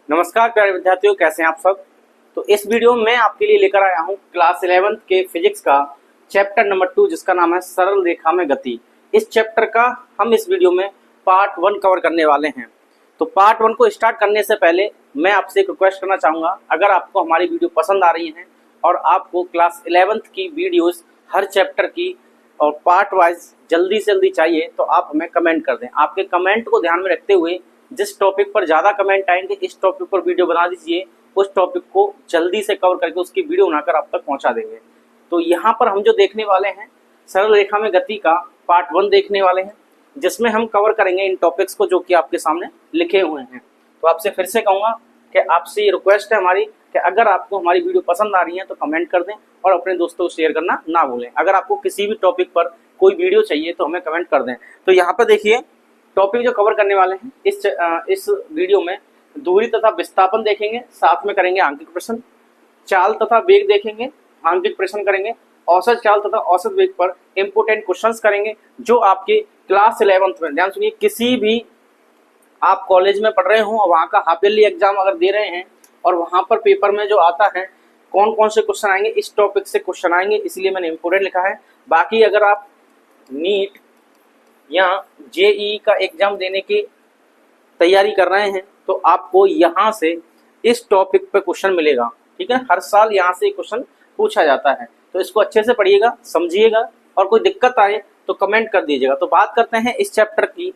नमस्कार प्यारे विद्यार्थियों, कैसे हैं आप सब। तो इस वीडियो में मैं आपके लिए लेकर आया हूं क्लास 11th के फिजिक्स का चैप्टर नंबर 2 जिसका नाम है सरल रेखा में गति। इस चैप्टर का हम इस वीडियो में पार्ट 1 कवर करने वाले हैं। तो पार्ट 1 को स्टार्ट करने से पहले मैं आपसे एक रिक्वेस्ट करना चाहूँगा, अगर आपको हमारी वीडियो पसंद आ रही है और आपको क्लास 11th की वीडियोज़ हर चैप्टर की और पार्ट वाइज जल्दी से जल्दी चाहिए तो आप हमें कमेंट कर दें। आपके कमेंट को ध्यान में रखते हुए जिस टॉपिक पर ज़्यादा कमेंट आएंगे इस टॉपिक पर वीडियो बना दीजिए, उस टॉपिक को जल्दी से कवर करके उसकी वीडियो बनाकर आप तक पहुंचा देंगे। तो यहाँ पर हम जो देखने वाले हैं सरल रेखा में गति का पार्ट 1 देखने वाले हैं, जिसमें हम कवर करेंगे इन टॉपिक्स को जो कि आपके सामने लिखे हुए हैं। तो आपसे फिर से कहूँगा कि आपसे ये रिक्वेस्ट है हमारी कि अगर आपको हमारी वीडियो पसंद आ रही है तो कमेंट कर दें और अपने दोस्तों को शेयर करना ना भूलें। अगर आपको किसी भी टॉपिक पर कोई वीडियो चाहिए तो हमें कमेंट कर दें। तो यहाँ पर देखिए टॉपिक जो कवर करने वाले हैं इस वीडियो में दूरी तथा विस्थापन देखेंगे, साथ में करेंगे आंकिक प्रश्न, चाल तथा वेग देखेंगे, आंकिक प्रश्न करेंगे, औसत चाल तथा औसत वेग पर इंपोर्टेंट क्वेश्चंस करेंगे जो आपके क्लास 11th में, ध्यान सुनिए, किसी भी आप कॉलेज में पढ़ रहे हो और वहाँ का हाफ ईयरली एग्जाम अगर दे रहे हैं और वहाँ पर पेपर में जो आता है कौन कौन से क्वेश्चन आएंगे, इस टॉपिक से क्वेश्चन आएंगे, इसलिए मैंने इंपोर्टेंट लिखा है। बाकी अगर आप नीट या जेईई का एग्जाम देने की तैयारी कर रहे हैं तो आपको यहाँ से इस टॉपिक पे क्वेश्चन मिलेगा, ठीक है। हर साल यहाँ से क्वेश्चन पूछा जाता है, तो इसको अच्छे से पढ़िएगा, समझिएगा और कोई दिक्कत आए तो कमेंट कर दीजिएगा। तो बात करते हैं इस चैप्टर की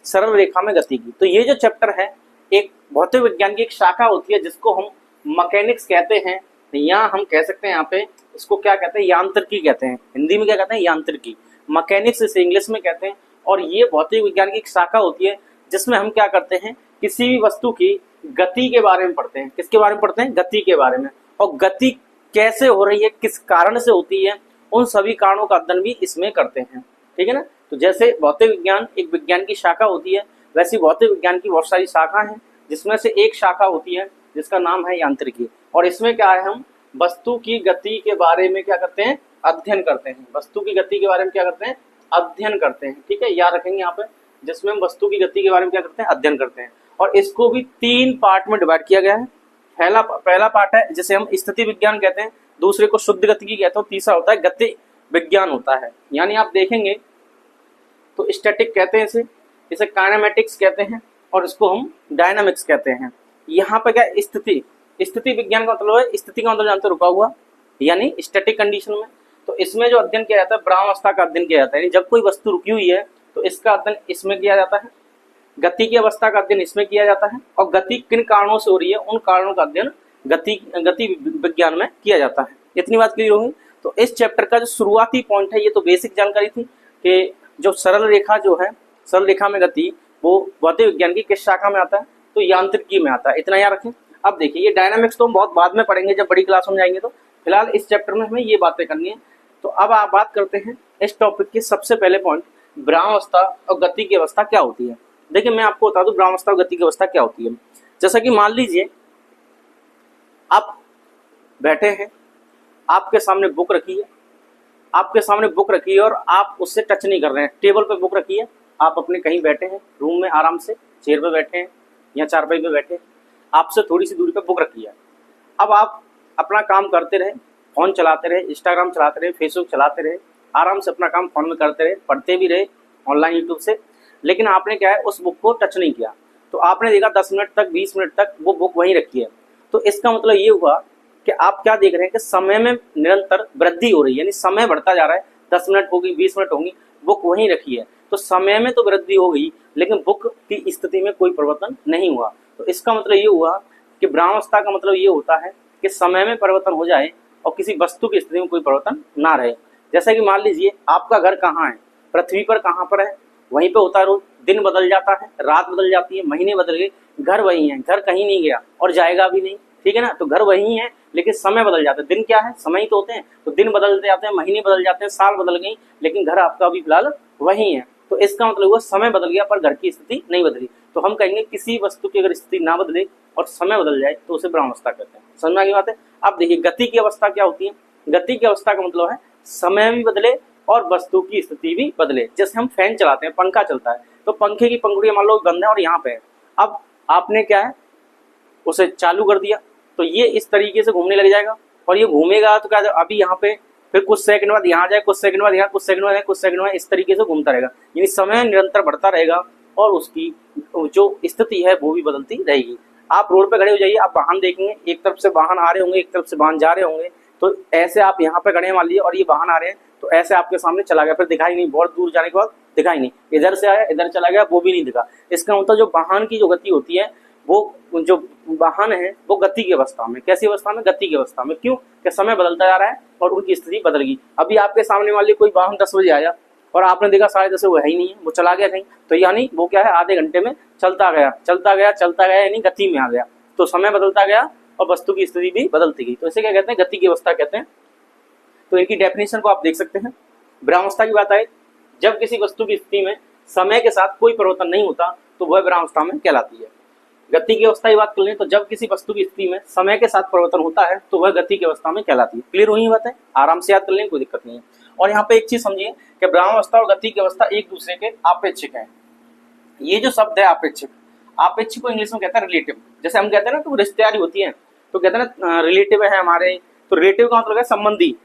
सरल रेखा में गति की। तो ये जो चैप्टर है एक भौतिक विज्ञान की एक शाखा होती है जिसको हम मैकेनिक्स कहते हैं, या हम कह सकते हैं यहाँ पे इसको क्या कहते हैं, यांत्रिकी कहते हैं। हिंदी में क्या कहते हैं, यांत्रिकी। मैकेनिक्स इसे इंग्लिश में कहते हैं। और ये भौतिक विज्ञान की एक शाखा होती है जिसमें हम क्या करते हैं, किसी भी वस्तु की गति के बारे में पढ़ते हैं। किसके बारे में पढ़ते हैं, गति के बारे में। और गति कैसे हो रही है, किस कारण से होती है, उन सभी कारणों का अध्ययन भी इसमें करते हैं, ठीक है ना। तो जैसे भौतिक विज्ञान एक विज्ञान की शाखा होती है, वैसी भौतिक विज्ञान की बहुत सारी शाखा हैं जिसमें से एक शाखा होती है जिसका नाम है यांत्रिकी। और इसमें क्या है, हम वस्तु की गति के बारे में क्या करते हैं, अध्ययन करते हैं। वस्तु की गति के बारे में क्या करते हैं, अध्ययन करते हैं, ठीक है, याद रखेंगे यहाँ पे, जिसमें हम वस्तु की गति के बारे में क्या करते हैं, अध्ययन करते हैं। और इसको भी 3 पार्ट में डिवाइड किया गया है। पहला पार्ट है जिसे हम स्थिति विज्ञान कहते हैं, दूसरे को शुद्ध गतिकी कहते हैं, तीसरा होता है गति विज्ञान होता है। यानी आप देखेंगे तो स्टैटिक कहते हैं इसे काइनेमेटिक्स कहते हैं और इसको हम डायनामिक्स कहते हैं। यहाँ पे क्या स्थिति विज्ञान का मतलब है, स्थिति का मतलब जानते रुका हुआ, यानी स्टैटिक कंडीशन में। तो इसमें जो अध्ययन किया जाता है ब्रह्मावस्था का अध्ययन किया जाता है, जब कोई वस्तु रुकी हुई है तो इसका अध्ययन इसमें किया जाता है। गति की अवस्था का अध्ययन इसमें किया जाता है और गति किन कारणों से हो रही है उन कारणों का अध्ययन गति विज्ञान में किया जाता है। इतनी बात क्लियर होगी। तो इस चैप्टर का जो शुरुआती पॉइंट है, ये तो बेसिक जानकारी थी कि जो सरल रेखा जो है, सरल रेखा में गति, वो भौतिक विज्ञान की किस शाखा में आता है, तो यांत्रिकी में आता है। इतना याद रखें। अब देखिए ये डायनामिक्स तो हम बहुत बाद में पढ़ेंगे जब बड़ी क्लास में जाएंगे, तो फिलहाल इस चैप्टर में हमें ये बातें करनी है। तो अब आप बात करते हैं इस टॉपिक के सबसे पहले पॉइंट, ब्रह्मावस्था और गति की अवस्था क्या होती है। देखिए मैं आपको बता दूं ब्रह्मावस्था और गति की अवस्था क्या होती है। जैसा कि मान लीजिए आप बैठे हैं, आपके सामने बुक रखी है, और आप उससे टच नहीं कर रहे हैं, टेबल पे बुक रखी है, आप अपने कहीं बैठे हैं रूम में आराम से, चेयर पे बैठे हैं या चारपाई पे बैठे हैं, आपसे थोड़ी सी दूरी पे बुक रखी है। अब आप अपना काम करते रहे, फोन चलाते रहे, इंस्टाग्राम चलाते रहे, फेसबुक चलाते रहे, आराम से अपना काम फोन में करते रहे, पढ़ते भी रहे ऑनलाइन यूट्यूब से, लेकिन आपने क्या है उस बुक को टच नहीं किया। तो आपने देखा 10 मिनट तक, 20 मिनट तक वो बुक वहीं रखी है। तो इसका मतलब ये हुआ कि आप क्या देख रहे हैं कि समय में निरंतर वृद्धि हो रही है, यानी समय बढ़ता जा रहा है। 10 मिनट होगी, 20 मिनट होंगी, बुक वहीं रखी है। तो समय में तो वृद्धि हो गई लेकिन बुक की स्थिति में कोई परिवर्तन नहीं हुआ। तो इसका मतलब ये हुआ कि ब्रह्मावस्था का मतलब ये होता है कि समय में परिवर्तन हो जाए और किसी वस्तु की स्थिति में कोई परिवर्तन ना रहे। जैसे कि मान लीजिए आपका घर कहाँ है, पृथ्वी पर कहाँ पर है, वहीं पे होता है रोज। दिन बदल जाता है, रात बदल जाती है, महीने बदल गए, घर वही है, घर कहीं नहीं गया और जाएगा भी नहीं, ठीक है ना। तो घर वही है लेकिन समय बदल जाता है। दिन क्या है, समय ही तो होते हैं। तो दिन बदल जाते हैं, महीने बदल जाते हैं, साल बदल गई, लेकिन घर आपका अभी फिलहाल वही है। तो इसका मतलब हुआ समय बदल गया पर घर की स्थिति नहीं बदली। तो हम कहेंगे किसी वस्तु की अगर स्थिति ना बदले और समय बदल जाए तो उसे ब्रह्मावस्था कहते हैं। समझ में आ गई बात है। अब देखिए गति की अवस्था क्या होती है। गति की अवस्था का मतलब है समय भी बदले और वस्तु की स्थिति भी बदले। जैसे हम फैन चलाते हैं, पंखा चलता है, तो पंखे की पंखुड़ियां मान लो बंद है और यहाँ पे है। अब आपने क्या है उसे चालू कर दिया तो ये इस तरीके से घूमने लग जाएगा। और ये घूमेगा तो क्या, अभी यहाँ पे फिर कुछ सेकंड बाद यहाँ जाए, कुछ सेकंड बाद यहाँ, कुछ सेकंड बाद कुछ सेकंड बाद, इस तरीके से घूमता रहेगा। यानी समय निरंतर बढ़ता रहेगा और उसकी जो स्थिति है वो भी बदलती रहेगी। आप रोड पे खड़े हो जाइए, आप वाहन देखेंगे, एक तरफ से वाहन आ रहे होंगे, एक तरफ से वाहन जा रहे होंगे, तो ऐसे आप यहाँ पे खड़े हैं मान लीजिए और ये वाहन आ रहे हैं तो ऐसे आपके सामने चला गया, फिर दिखाई नहीं, बहुत दूर जाने के बाद दिखाई नहीं, इधर से आया इधर चला गया वो भी नहीं दिखा। इसका मतलब जो वाहन की जो गति होती है वो, जो वाहन है वो गति की अवस्था में, कैसी अवस्था में, गति की अवस्था में। क्यों? कि समय बदलता जा रहा है और उनकी स्थिति बदल गई। अभी आपके सामने वाले कोई वाहन 10 बजे आया और आपने देखा 10:30 वो है ही नहीं है, वो चला गया कहीं, तो यानी वो क्या है, आधे घंटे में चलता गया चलता गया चलता गया, यानी गति में आ गया। तो समय बदलता गया और वस्तु की स्थिति भी बदलती गई, तो इसे क्या कहते हैं, गति की अवस्था कहते हैं। तो इनकी डेफिनेशन को आप देख सकते हैं। विरामावस्था की बात आए, जब किसी वस्तु की स्थिति में समय के साथ कोई परिवर्तन नहीं होता तो वह विरामावस्था में कहलाती है। गति की अवस्था की बात कर लें तो जब किसी वस्तु की स्थिति में समय के साथ परिवर्तन होता है तो वह गति की अवस्था में कहलाती है। क्लियर हुई बात है, आराम से याद कर लें, कोई दिक्कत नहीं है। और यहाँ पे एक चीज समझिए कि विरामावस्था और गति की अवस्था एक दूसरे के आपेक्षिक है। ये जो शब्द है आपेक्षिक, आपेक्षिक को इंग्लिश में कहते हैं रिलेटिव। जैसे हम कहते हैं ना कि रिश्तेदारी होती है तो कहते हैं ना रिलेटिव है हमारे, तो रिलेटिव का मतलब है संबंधी,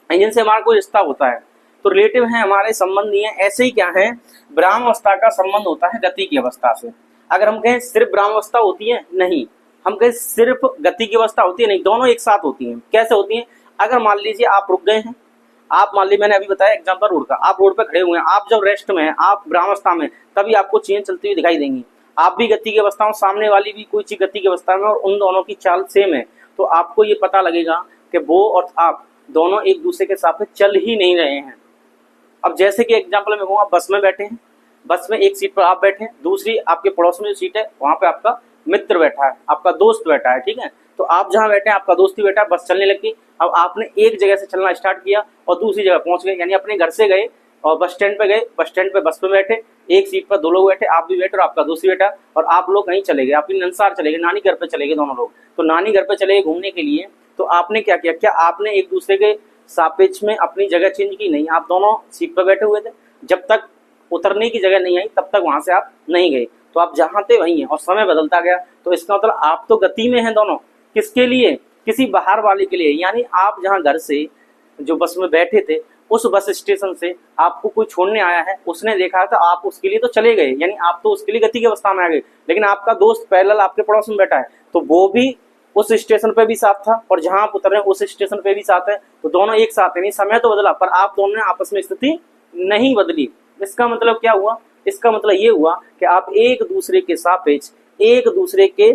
जिनसे हमारा कोई रिश्ता होता है, तो रिलेटिव है हमारे, संबंधी है। ऐसे ही क्या है, विरामावस्था का संबंध होता है गति की अवस्था से। अगर हम कहें सिर्फ विरामावस्था होती है, नहीं, हम कहें सिर्फ गति की अवस्था होती है, नहीं, दोनों एक साथ होती हैं। कैसे होती हैं? अगर मान लीजिए आप रुक गए हैं, आप मान लीजिए, मैंने अभी बताया एग्जांपल रोड का, आप रोड पे खड़े हुए हैं, आप जब रेस्ट में हैं, आप विरामावस्था में, तभी आपको चीजें चलती हुई दिखाई देंगी। आप भी गति की अवस्था में, सामने वाली भी कोई चीज गति की अवस्था में, और उन दोनों की चाल सेम है, तो आपको ये पता लगेगा कि वो और आप दोनों एक दूसरे के साथ चल ही नहीं रहे हैं। अब जैसे कि एग्जांपल में कहूँ, आप बस में बैठे हैं, बस में एक सीट पर आप बैठे हैं, दूसरी आपके पड़ोस में जो सीट है वहां पे आपका मित्र बैठा है, आपका दोस्त बैठा है, ठीक है। तो आप जहां बैठे हैं आपका दोस्त ही बैठा है, बस चलने लगी। अब आपने एक जगह से चलना स्टार्ट किया और दूसरी जगह पहुंच गए, यानी अपने घर से गए और बस स्टैंड पे गए, बस स्टैंड पे बस पे बैठे, एक सीट पर 2 लोग बैठे, आप भी बैठे और आपका दोस्त भी बैठा, और आप लोग कहीं चले गए, अपनी नंसार चले गए, नानी घर पे चले गए दोनों लोग। तो नानी घर पे चले गए घूमने के लिए, तो आपने क्या किया, क्या आपने एक दूसरे के सापेक्ष में अपनी जगह चेंज की? नहीं, आप दोनों सीट पर बैठे हुए थे, जब तक उतरने की जगह नहीं आई तब तक वहां से आप नहीं गए, तो आप जहां थे वहीं हैं और समय बदलता गया। तो इसका मतलब आप तो गति में हैं दोनों, किसके लिए, किसी बाहर वाले के लिए। यानी आप जहां घर से जो बस में बैठे थे, उस बस स्टेशन से आपको कोई छोड़ने आया है, उसने देखा था, आप उसके लिए तो चले गए, यानी आप तो उसके लिए गति की अवस्था में आ गए। लेकिन आपका दोस्त पैरेलल आपके पड़ोस में बैठा है, तो वो भी उस स्टेशन पे भी साथ था और जहां आप उतर रहे हैं उस स्टेशन पे भी साथ है, तो दोनों एक साथ है। नहीं, समय तो बदला पर आप दोनों ने आपस में स्थिति नहीं बदली। इसका मतलब क्या हुआ? इसका मतलब ये हुआ कि आप एक दूसरे के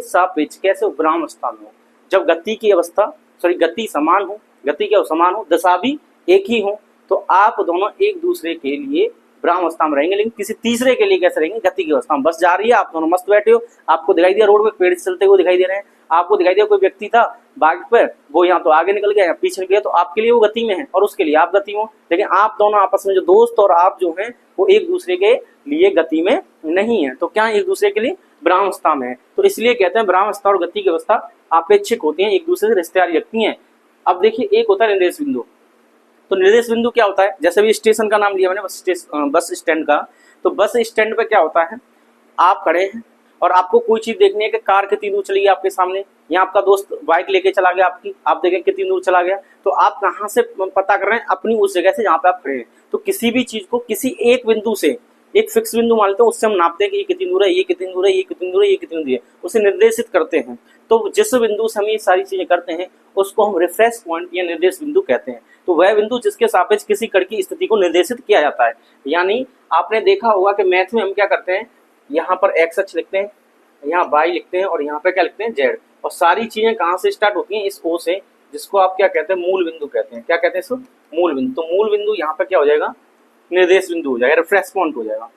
सापेक्ष कैसे विरामावस्था में हो। जब गति की अवस्था, गति समान हो, गति क्या समान हो, दशा भी एक ही हो, तो आप दोनों एक दूसरे के लिए विरामावस्था में रहेंगे। लेकिन किसी तीसरे के लिए कैसे रहेंगे? गति की अवस्था में। बस जा रही है, आप दोनों मस्त बैठे हो, आपको दिखाई दिया रोड पे पेड़ चलते हुए दिखाई दे रहे हैं, आपको दिखाई दिया कोई व्यक्ति था बाइक पर, वो यहाँ तो आगे निकल गया या पीछे निकल गया, तो आपके लिए वो गति में है और उसके लिए आप गति में हो। लेकिन आप दोनों आपस में, जो दोस्त और आप जो हैं, वो एक दूसरे के लिए गति में नहीं है, तो क्या एक दूसरे के लिए विरामावस्था में है। तो इसलिए कहते हैं विरामावस्था और गति की अवस्था आपेक्षिक होती है, एक दूसरे से रिश्तेदारी रखती हैं। अब देखिए, एक होता है निर्देश बिंदु। तो निर्देश बिंदु क्या होता है? जैसे भी स्टेशन का नाम लिया मैंने, बस स्टैंड का, तो बस स्टैंड पे क्या होता है, आप खड़े हैं और आपको कोई चीज देखनी है कि कार कितनी दूर चली गई आपके सामने, या आपका दोस्त बाइक लेके चला गया आपकी, आप देखें कितनी दूर चला गया, तो आप कहाँ से पता कर रहे हैं? अपनी उस जगह से जहाँ पे आप खड़े हैं। तो किसी भी चीज को किसी एक बिंदु से, एक फिक्स बिंदु मान लेते हैं, उससे हम नापते हैं कि ये कितनी दूर है, ये कितनी दूर है, ये कितनी दूर है, ये कितनी दूर है, उसे निर्देशित करते हैं। तो जिस बिंदु से हम ये सारी चीजें करते हैं उसको हम रेफरेंस पॉइंट या निर्देश बिंदु कहते हैं। तो वह बिंदु जिसके सापेक्ष किसी कण की स्थिति को निर्देशित किया जाता है। यानी आपने देखा होगा कि मैथ में हम क्या करते हैं, यहाँ पर एक्स अक्ष लिखते हैं, यहाँ वाई लिखते हैं और यहाँ पे क्या लिखते हैं, जेड। और सारी चीजें कहाँ से स्टार्ट होती हैं? इस ओ से, जिसको आप क्या कहते हैं, मूल बिंदु कहते हैं। क्या कहते हैं इसको? मूल बिंदु। तो मूल बिंदु यहाँ पे क्या हो जाएगा? निर्देश बिंदु हो जाएगा, रेफरेंस पॉइंट हो जाएगा।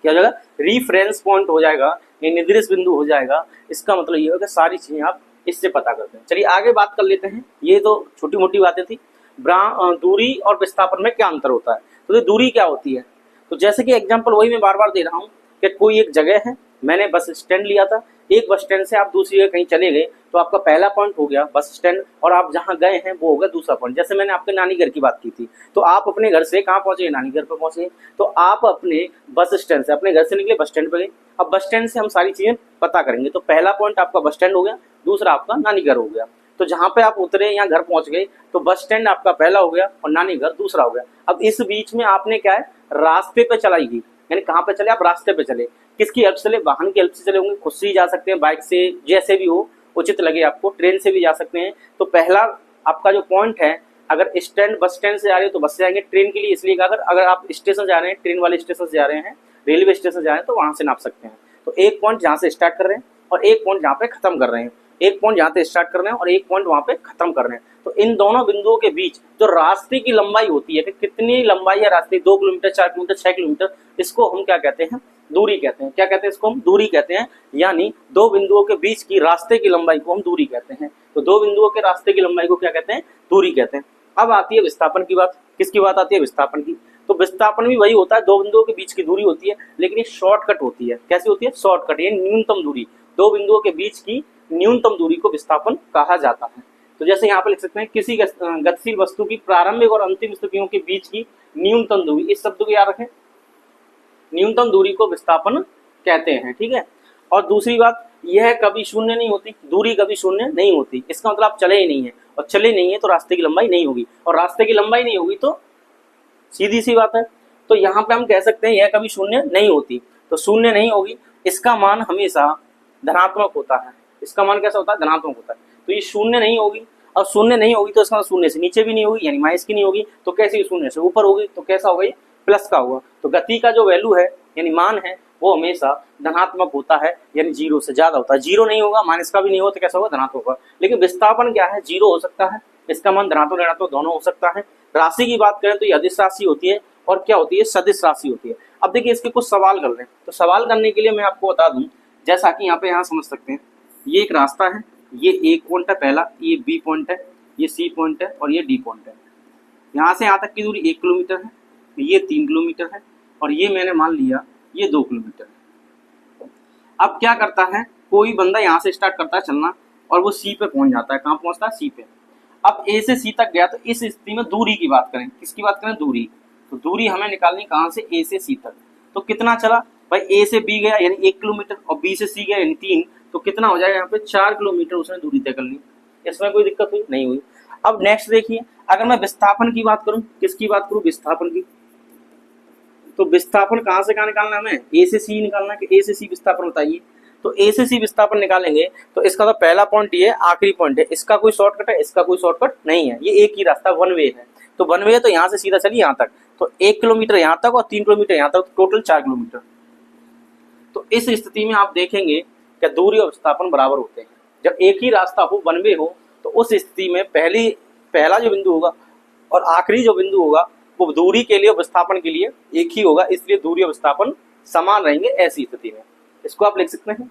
क्या हो जाएगा? रेफरेंस पॉइंट हो जाएगा, ये निर्देश बिंदु हो जाएगा। इसका मतलब ये होगा सारी चीजें आप इससे पता करते हैं। चलिए आगे बात कर लेते हैं। ये तो छोटी मोटी बातें थी। दूरी और विस्थापन में क्या अंतर होता है? तो दूरी क्या होती है? तो जैसे कि एग्जांपल वही मैं बार बार दे रहा हूँ कि कोई एक जगह है, मैंने बस स्टैंड लिया था, एक बस स्टैंड से आप दूसरी जगह कहीं चले गए तो आपका पहला पॉइंट हो गया बस स्टैंड, और आप जहाँ गए हैं वो होगा दूसरा पॉइंट। जैसे मैंने आपके नानी घर की बात की थी, तो आप अपने घर से कहाँ पहुंचे, नानी घर पर पहुंचे, तो आप अपने बस स्टैंड से, अपने घर से निकले बस स्टैंड पर गए। अब बस स्टैंड से हम सारी चीजें पता करेंगे, तो पहला पॉइंट आपका बस स्टैंड हो गया, दूसरा आपका नानी घर हो गया। तो जहाँ पे आप उतरे या घर पहुंच गए तो बस स्टैंड आपका पहला हो गया और नानी घर दूसरा हो गया। अब इस बीच में आपने क्या है, रास्ते पे चलाई गई, यानी कहाँ पे चले, आप रास्ते पे चले। किसकी हेल्प से चले, वाहन की हेल्प से चले होंगे, खुद से ही जा सकते हैं, बाइक से, जैसे भी हो उचित लगे आपको, ट्रेन से भी जा सकते हैं। तो पहला आपका जो पॉइंट है, अगर स्टैंड बस स्टैंड से जा रहे हो तो बस से जाएंगे, ट्रेन के लिए इसलिए अगर आप स्टेशन जा रहे हैं, ट्रेन वाले स्टेशन से जा रहे हैं, रेलवे स्टेशन जा रहे हैं, तो वहां से नाप सकते हैं। तो एक पॉइंट जहाँ से स्टार्ट कर रहे हैं और एक पॉइंट जहाँ पे खत्म कर रहे हैं, एक पॉइंट जहाँ पे स्टार्ट कर रहे हैं और एक पॉइंट वहां पे खत्म कर रहे हैं। तो इन दोनों बिंदुओं के बीच जो रास्ते की लंबाई होती है कि कितनी लंबाई है रास्ते, 2 किलोमीटर, 4 किलोमीटर, 6 किलोमीटर, इसको हम क्या कहते हैं, दूरी कहते हैं। क्या कहते हैं, इसको हम दूरी कहते हैं, यानी दो बिंदुओं के बीच की रास्ते की लंबाई को हम दूरी कहते हैं। तो दो बिंदुओं के रास्ते की लंबाई को क्या कहते हैं, दूरी कहते हैं। अब आती है विस्थापन की बात। किसकी बात आती है, विस्थापन की। तो विस्थापन भी वही होता है, दो बिंदुओं के बीच की दूरी होती है, लेकिन ये शॉर्टकट होती है। कैसी होती है, शॉर्टकट, ये न्यूनतम दूरी, दो बिंदुओं के बीच की न्यूनतम दूरी को विस्थापन कहा जाता है। तो जैसे यहाँ पे लिख सकते हैं, किसी गतिशील वस्तु की प्रारंभिक और अंतिम स्थितियों के बीच की न्यूनतम दूरी, इस शब्द को याद रखें, न्यूनतम दूरी को विस्थापन कहते हैं। ठीक है। और दूसरी बात, यह कभी शून्य नहीं होती, दूरी कभी शून्य नहीं होती। इसका मतलब आप चले ही नहीं है, और चले नहीं है तो रास्ते की लंबाई नहीं होगी, और रास्ते की लंबाई नहीं होगी तो सीधी सी बात है। तो यहाँ पे हम कह सकते हैं यह कभी शून्य नहीं होती, तो शून्य नहीं होगी, इसका मान हमेशा धनात्मक होता है। इसका मान कैसा होता है, धनात्मक होता है। तो ये शून्य नहीं होगी, और शून्य नहीं होगी तो इसका मतलब शून्य से नीचे भी नहीं होगी, यानी माइनस की नहीं होगी, तो कैसी, शून्य से ऊपर होगी, तो कैसा होगा, ये प्लस का होगा। तो गति का जो वैल्यू है, यानी मान है, वो हमेशा धनात्मक होता है, यानी 0 से ज्यादा होता है। 0 नहीं होगा, माइनस का भी नहीं होगा, तो कैसा होगा, धनात्मक होगा। लेकिन विस्थापन क्या है, 0 हो सकता है, इसका मान धनात्मक ऋणात्मक दोनों हो सकता है। राशि की बात करें तो ये अदिश राशि होती है, और क्या होती है, सदिश राशि होती है। अब देखिए इसके कुछ सवाल कर रहे हैं, तो सवाल करने के लिए मैं आपको बता दूं, जैसा कि यहाँ समझ सकते हैं, ये एक रास्ता है, ये एक पॉइंट है पहला, ये बी पॉइंट है, ये सी पॉइंट है और ये डी पॉइंट है। यहाँ से यहाँ तक की दूरी 1 किलोमीटर है, ये 3 किलोमीटर है, और ये मैंने मान लिया ये 2 किलोमीटर है। अब क्या करता है, कोई बंदा यहाँ से स्टार्ट करता है चलना, और वो सी पे पहुंच जाता है। कहाँ पहुंचता है, सी पे। अब ए से सी तक गया, तो इस स्थिति में दूरी की बात करें, किसकी बात करें, दूरी। तो दूरी हमें निकालनी कहाँ से, ए से सी तक। तो कितना चला भाई, ए से बी गया यानी 1 किलोमीटर, और बी से सी गया यानी 3, तो कितना हो जाएगा, यहाँ पे 4 किलोमीटर उसने दूरी तय कर ली। इसमें कोई दिक्कत हुई नहीं हुई। अब नेक्स्ट देखिए, अगर मैं विस्थापन की बात करूं, किसकी बात करूं, विस्थापन की। तो विस्थापन कहाँ से कहाँ निकालना है, हमें ए से सी निकालना है, कि ए से सी विस्थापन बताइए। तो ए से सी विस्थापन निकालेंगे तो इसका तो पहला पॉइंट ये आखिरी पॉइंट है, इसका कोई शॉर्टकट है, इसका कोई शॉर्टकट नहीं है, ये एक ही रास्ता, वन वे है। तो वन वे है, तो यहाँ से सीधा चलिए यहाँ तक, तो 1 किलोमीटर यहाँ तक और 3 किलोमीटर यहाँ तक, टोटल 4 किलोमीटर। तो इस स्थिति में आप देखेंगे कि दूरी और विस्थापन बराबर होते हैं। जब एक ही रास्ता हो, वन वे हो, तो उस स्थिति में पहला जो बिंदु होगा और आखिरी जो बिंदु होगा वो दूरी के लिए और विस्थापन के लिए एक ही होगा, इसलिए दूरी और विस्थापन समान रहेंगे ऐसी स्थिति में। इसको आप लिख सकते हैं।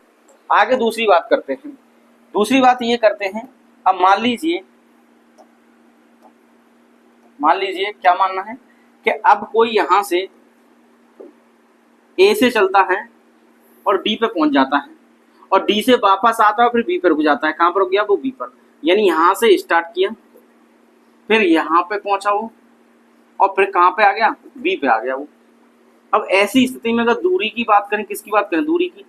आगे दूसरी बात करते हैं। दूसरी बात ये करते हैं, अब मान लीजिए क्या मानना है कि अब कोई यहां से ए से चलता है और डी पे पहुंच जाता है, और डी से वापस आता है, फिर बी पर रुक जाता है। कहां पर रुक गया, वो बी पर, यानी यहां से स्टार्ट किया, फिर यहां पे पहुंचा वो, और फिर कहां पे आ गया, बी पे आ गया वो। अब ऐसी स्थिति में अगर दूरी की बात करें, किसकी बात करें, दूरी की,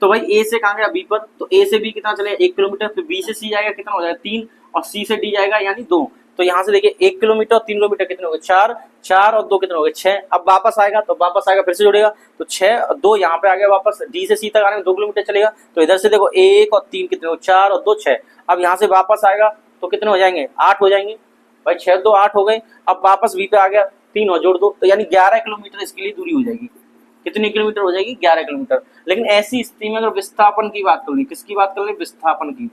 तो भाई ए से कहां गया, बी पर, तो ए से बी कितना चले, 1 किलोमीटर, फिर बी से सी जाएगा, कितना हो जाएगा, 3, और सी से डी जाएगा यानी 2। तो यहाँ से देखिए 1 किलोमीटर और 3 किलोमीटर कितने हो गए, 4, 4 और 2 कितने हो गए, 6। अब वापस आएगा तो वापस आएगा, फिर से जुड़ेगा, तो 6 और 2 यहाँ पे आ गया वापस, डी से सी तक आने में 2 किलोमीटर चलेगा। तो इधर से देखो 1 और 3 कितने हो, 4 और 2 6। अब यहाँ से वापस आएगा तो कितने हो जाएंगे, 8 हो जाएंगे भाई, 6 2 8 हो गए। अब वापस बी पे आ गया, 3 और जोड़ 2, तो यानी 11 किलोमीटर इसके लिए दूरी हो जाएगी। कितनी किलोमीटर हो जाएगी, 11 किलोमीटर। लेकिन ऐसी स्थिति में अगर विस्थापन की बात कर ली, किसकी बात कर ली, विस्थापन की,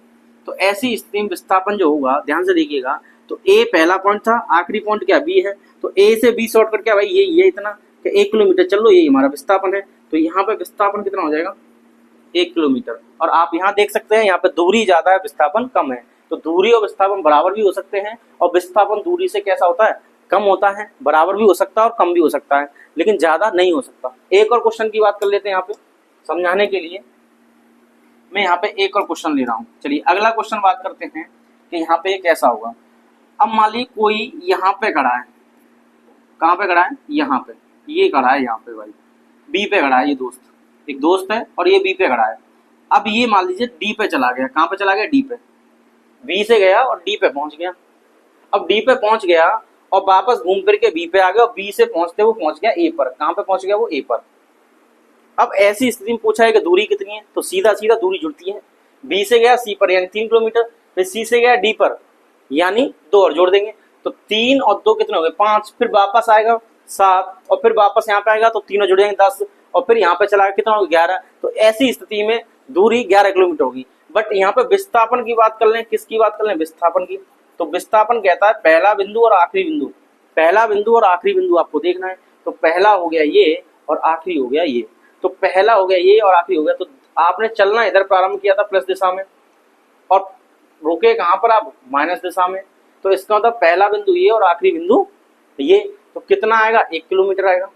तो ऐसी स्थिति में विस्थापन जो होगा, ध्यान से देखिएगा, तो ए पहला पॉइंट था, आखिरी पॉइंट क्या, बी है, तो ए से बी शॉर्टकट क्या भाई, ये इतना कि 1 किलोमीटर चल लो, ये हमारा विस्थापन है। तो यहाँ पे विस्थापन कितना हो जाएगा, 1 किलोमीटर। और आप यहाँ देख सकते हैं, यहाँ पे दूरी ज्यादा है, विस्थापन कम है। तो दूरी और विस्थापन बराबर भी हो सकते हैं, और विस्थापन दूरी से कैसा होता है, कम होता है। बराबर भी हो सकता है और कम भी हो सकता है, लेकिन ज्यादा नहीं हो सकता। एक और क्वेश्चन की बात कर लेते हैं यहाँ पे समझाने के लिए। मैं यहाँ पे एक और क्वेश्चन ले रहा हूँ। चलिए अगला क्वेश्चन बात करते हैं कि यहाँ पे कैसा होगा। अब मान ली कोई यहाँ पे खड़ा है, कहाँ पे खड़ा है, यहाँ पे, ये खड़ा है यहाँ पे भाई, बी पे खड़ा है, ये दोस्त, एक दोस्त है और ये बी पे खड़ा है। अब ये मान लीजिए डी पे चला गया, कहाँ पे चला गया, डी पे, बी से गया और डी पे पहुंच गया। अब डी पे पहुंच गया और वापस घूम फिर के बी पे आ गया और बी से पहुंचते वो पहुंच गया ए पर। कहाँ पे पहुंच गया वो, ए पर। अब ऐसी स्थिति में पूछा है कि दूरी कितनी है, तो सीधा सीधा दूरी जुड़ती है। बी से गया सी पर यानी 3 किलोमीटर, फिर सी से गया डी पर यानी 2 और जोड़ देंगे तो 3 और 2 कितने हो गए, 5, फिर वापस आएगा 7 और फिर वापस यहाँ पे आएगा तो तीनों जुड़ जाएंगे 10 और फिर यहाँ पे चला गया कितना हो गया, 11। तो ऐसी स्थिति में दूरी 11 किलोमीटर होगी। बट यहाँ पे विस्थापन की बात कर लें, किसकी बात कर लें, विस्थापन की। तो विस्थापन कहता है पहला बिंदु और आखिरी बिंदु, पहला बिंदु और आखिरी बिंदु आपको देखना है। तो पहला हो गया ये और आखिरी हो गया ये, तो पहला हो गया ये और आखिरी हो गया। तो आपने चलना इधर प्रारंभ किया था प्लस दिशा में और रुके कहाँ पर आप, माइनस दिशा में। तो इसका मतलब पहला बिंदु ये और आखिरी बिंदु ये, तो कितना आएगा, 1 किलोमीटर आएगा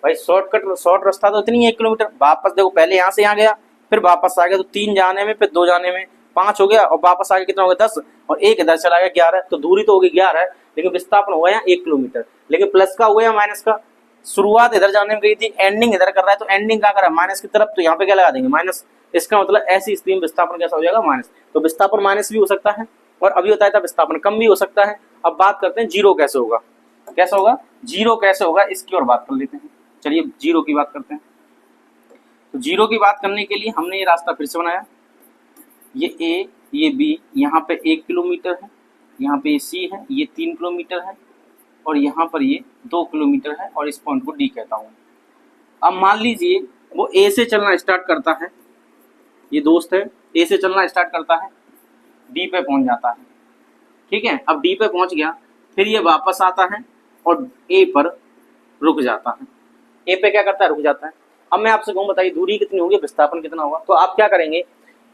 भाई। शॉर्ट रास्ता तो इतनी 1 किलोमीटर। वापस देखो पहले यहाँ से यहाँ गया फिर वापस आ गया तो 3 जाने में फिर 2 जाने में 5 हो गया और वापस आ गया कितना हो गया, 10 और एक इधर चला गया 11। तो दूरी तो होगी 11 लेकिन विस्थापन हुआ यहाँ 1 किलोमीटर। लेकिन प्लस का हुआ या माइनस का, शुरुआत इधर जाने में गई थी, एंडिंग इधर कर रहा है तो एंडिंग क्या कर रहा है, माइनस की तरफ। तो यहाँ पे क्या लगा देंगे, माइनस। इसका मतलब ऐसी स्थिति में विस्थापन कैसा हो जाएगा, माइनस। तो विस्थापन माइनस भी हो सकता है और अभी बताया था विस्थापन कम भी हो सकता है। अब बात करते हैं जीरो कैसे होगा, कैसा होगा, जीरो कैसे होगा इसकी और बात कर लेते हैं। चलिए जीरो की बात करते हैं। तो जीरो की बात करने के लिए हमने ये रास्ता फिर से बनाया, ये ए ये बी, यहाँ पे 1 किलोमीटर है, यहाँ पे ये सी है, ये 3 किलोमीटर है और यहाँ पर ये 2 किलोमीटर है और इस पॉइंट को डी कहता हूँ। अब मान लीजिए वो ए से चलना स्टार्ट करता है, ये दोस्त है, ए से चलना स्टार्ट करता है, डी पे पहुंच जाता है, ठीक है। अब डी पे पहुंच गया फिर ये वापस आता है और ए पर रुक जाता है, ए पे क्या करता है, रुक जाता है। अब मैं आपसे कहूँ बताइए दूरी कितनी होगी, विस्थापन कितना होगा। तो आप क्या करेंगे,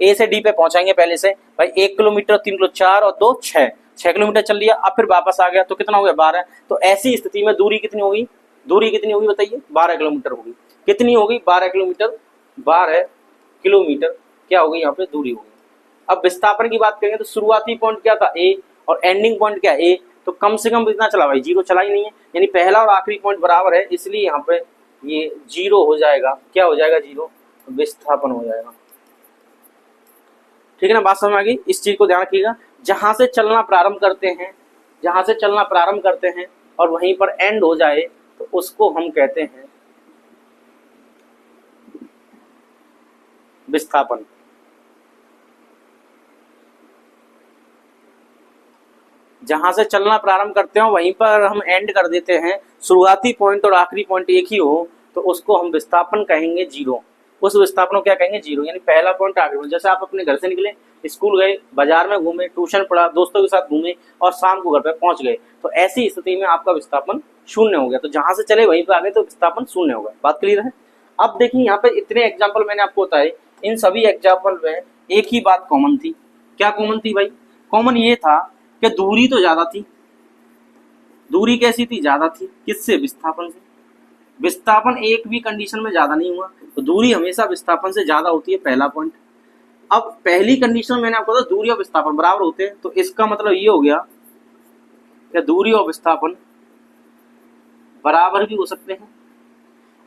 ए से डी पे पहुंचाएंगे पहले से भाई, 1 किलोमीटर 3 किलो 4 और 2 6 किलोमीटर चल लिया। अब फिर वापस आ गया तो कितना हो गया, 12। तो ऐसी स्थिति में दूरी कितनी होगी, दूरी कितनी होगी बताइए, 12 किलोमीटर होगी। कितनी होगी, 12 किलोमीटर, 12 किलोमीटर क्या होगी यहाँ पे दूरी होगी। अब विस्थापन की बात करेंगे तो शुरुआती पॉइंट क्या था, ए, और एंडिंग पॉइंट क्या, ए। तो कम से कम इतना चला भाई, जीरो चला ही नहीं है, यानी पहला और आखिरी पॉइंट बराबर है, इसलिए यहाँ पे ये जीरो हो जाएगा। क्या हो जाएगा, जीरो, विस्थापन हो जाएगा। ठीक है ना, बात समझ में आ गई। इस चीज को ध्यान रखिएगा, जहां से चलना प्रारंभ करते हैं, जहां से चलना प्रारंभ करते हैं और वहीं पर एंड हो जाए तो उसको हम कहते हैं विस्थापन। जहां से चलना प्रारंभ करते हो वहीं पर हम एंड कर देते हैं, शुरुआती पॉइंट और आखिरी पॉइंट एक ही हो तो उसको हम विस्थापन कहेंगे जीरो। उस विस्थापन को क्या कहेंगे, जीरो। यानी पहला पॉइंट आखिरी पॉइंट। जैसे आप अपने घर से निकले, स्कूल गए, बाजार में घूमे, ट्यूशन पढ़ा, दोस्तों के साथ घूमे और शाम को घर पे पहुंच गए, तो ऐसी स्थिति में आपका विस्थापन शून्य हो गया। तो जहां से चले वहीं पे आ गए तो विस्थापन शून्य होगा। बात क्लियर है। अब देखिए यहाँ पे इतने एग्जाम्पल मैंने आपको बताए, इन सभी एग्जाम्पल में एक ही बात कॉमन थी। क्या कॉमन थी भाई, कॉमन ये था कि दूरी तो ज्यादा थी। दूरी कैसी थी, ज्यादा थी, किससे, विस्थापन से। विस्थापन एक भी कंडीशन में ज्यादा नहीं हुआ, तो दूरी हमेशा विस्थापन से ज्यादा होती है, पहला पॉइंट। अब पहली कंडीशन मैंने आपको बताया दूरी और विस्थापन बराबर होते हैं, तो इसका मतलब ये हो गया कि दूरी और विस्थापन बराबर भी हो सकते हैं।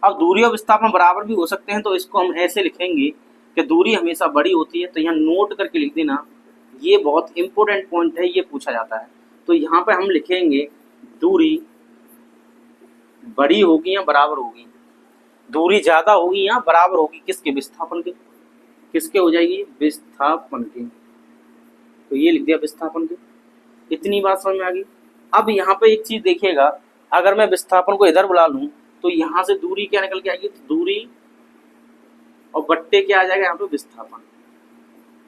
अब दूरी और विस्थापन बराबर भी हो सकते हैं तो इसको हम ऐसे लिखेंगे कि दूरी हमेशा बड़ी होती है। तो यहाँ नोट करके लिख देना, ये बहुत इंपॉर्टेंट पॉइंट है, ये पूछा जाता है। तो यहाँ पे हम लिखेंगे दूरी बड़ी होगी या बराबर होगी, दूरी ज्यादा होगी या बराबर होगी, किसके, विस्थापन के। किसके हो जाएगी, विस्थापन के। तो ये लिख दिया विस्थापन के। इतनी बात समझ में आ गई। अब यहाँ पे एक चीज देखिएगा, अगर मैं विस्थापन को इधर बुला लूं तो यहाँ से दूरी क्या निकल के आएगी, तो दूरी और बट्टे क्या आ जाएगा यहाँ पे, विस्थापन।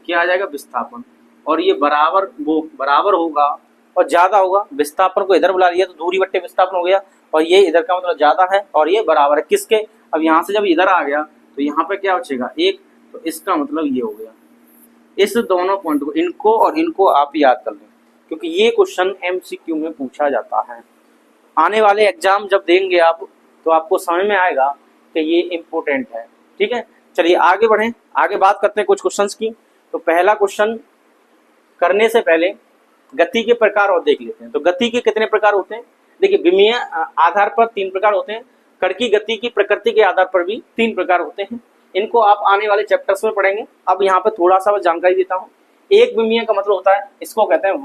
क्या आ जाएगा, विस्थापन। और ये बराबर, वो बराबर होगा और ज्यादा होगा। विस्थापन को इधर बुला लिया तो दूरी बट्टे विस्थापन हो गया, और ये इधर का मतलब ज्यादा है और ये बराबर है किसके। अब यहाँ से जब इधर आ गया तो यहाँ पे क्या बचेगा, एक। तो इसका मतलब ये हो गया। इस दोनों पॉइंट को, इनको और इनको आप याद कर लें, क्योंकि ये क्वेश्चन MCQ में पूछा जाता है। आने वाले एग्जाम जब देंगे आप तो आपको समझ में आएगा कि ये इम्पोर्टेंट है। ठीक है, चलिए आगे बढ़ें। आगे बात करते हैं कुछ क्वेश्चंस की। तो पहला क्वेश्चन करने से पहले गति के प्रकार और देख लेते हैं। तो गति के कितने प्रकार होते हैं? देखिए, विमीय आधार पर 3 प्रकार होते हैं, कण की गति की प्रकृति के आधार पर भी 3 प्रकार होते हैं। इनको आप आने वाले चैप्टर्स में पढ़ेंगे। अब यहाँ पे थोड़ा सा जानकारी देता हूँ। एक विमीय का मतलब होता है, इसको कहते हैं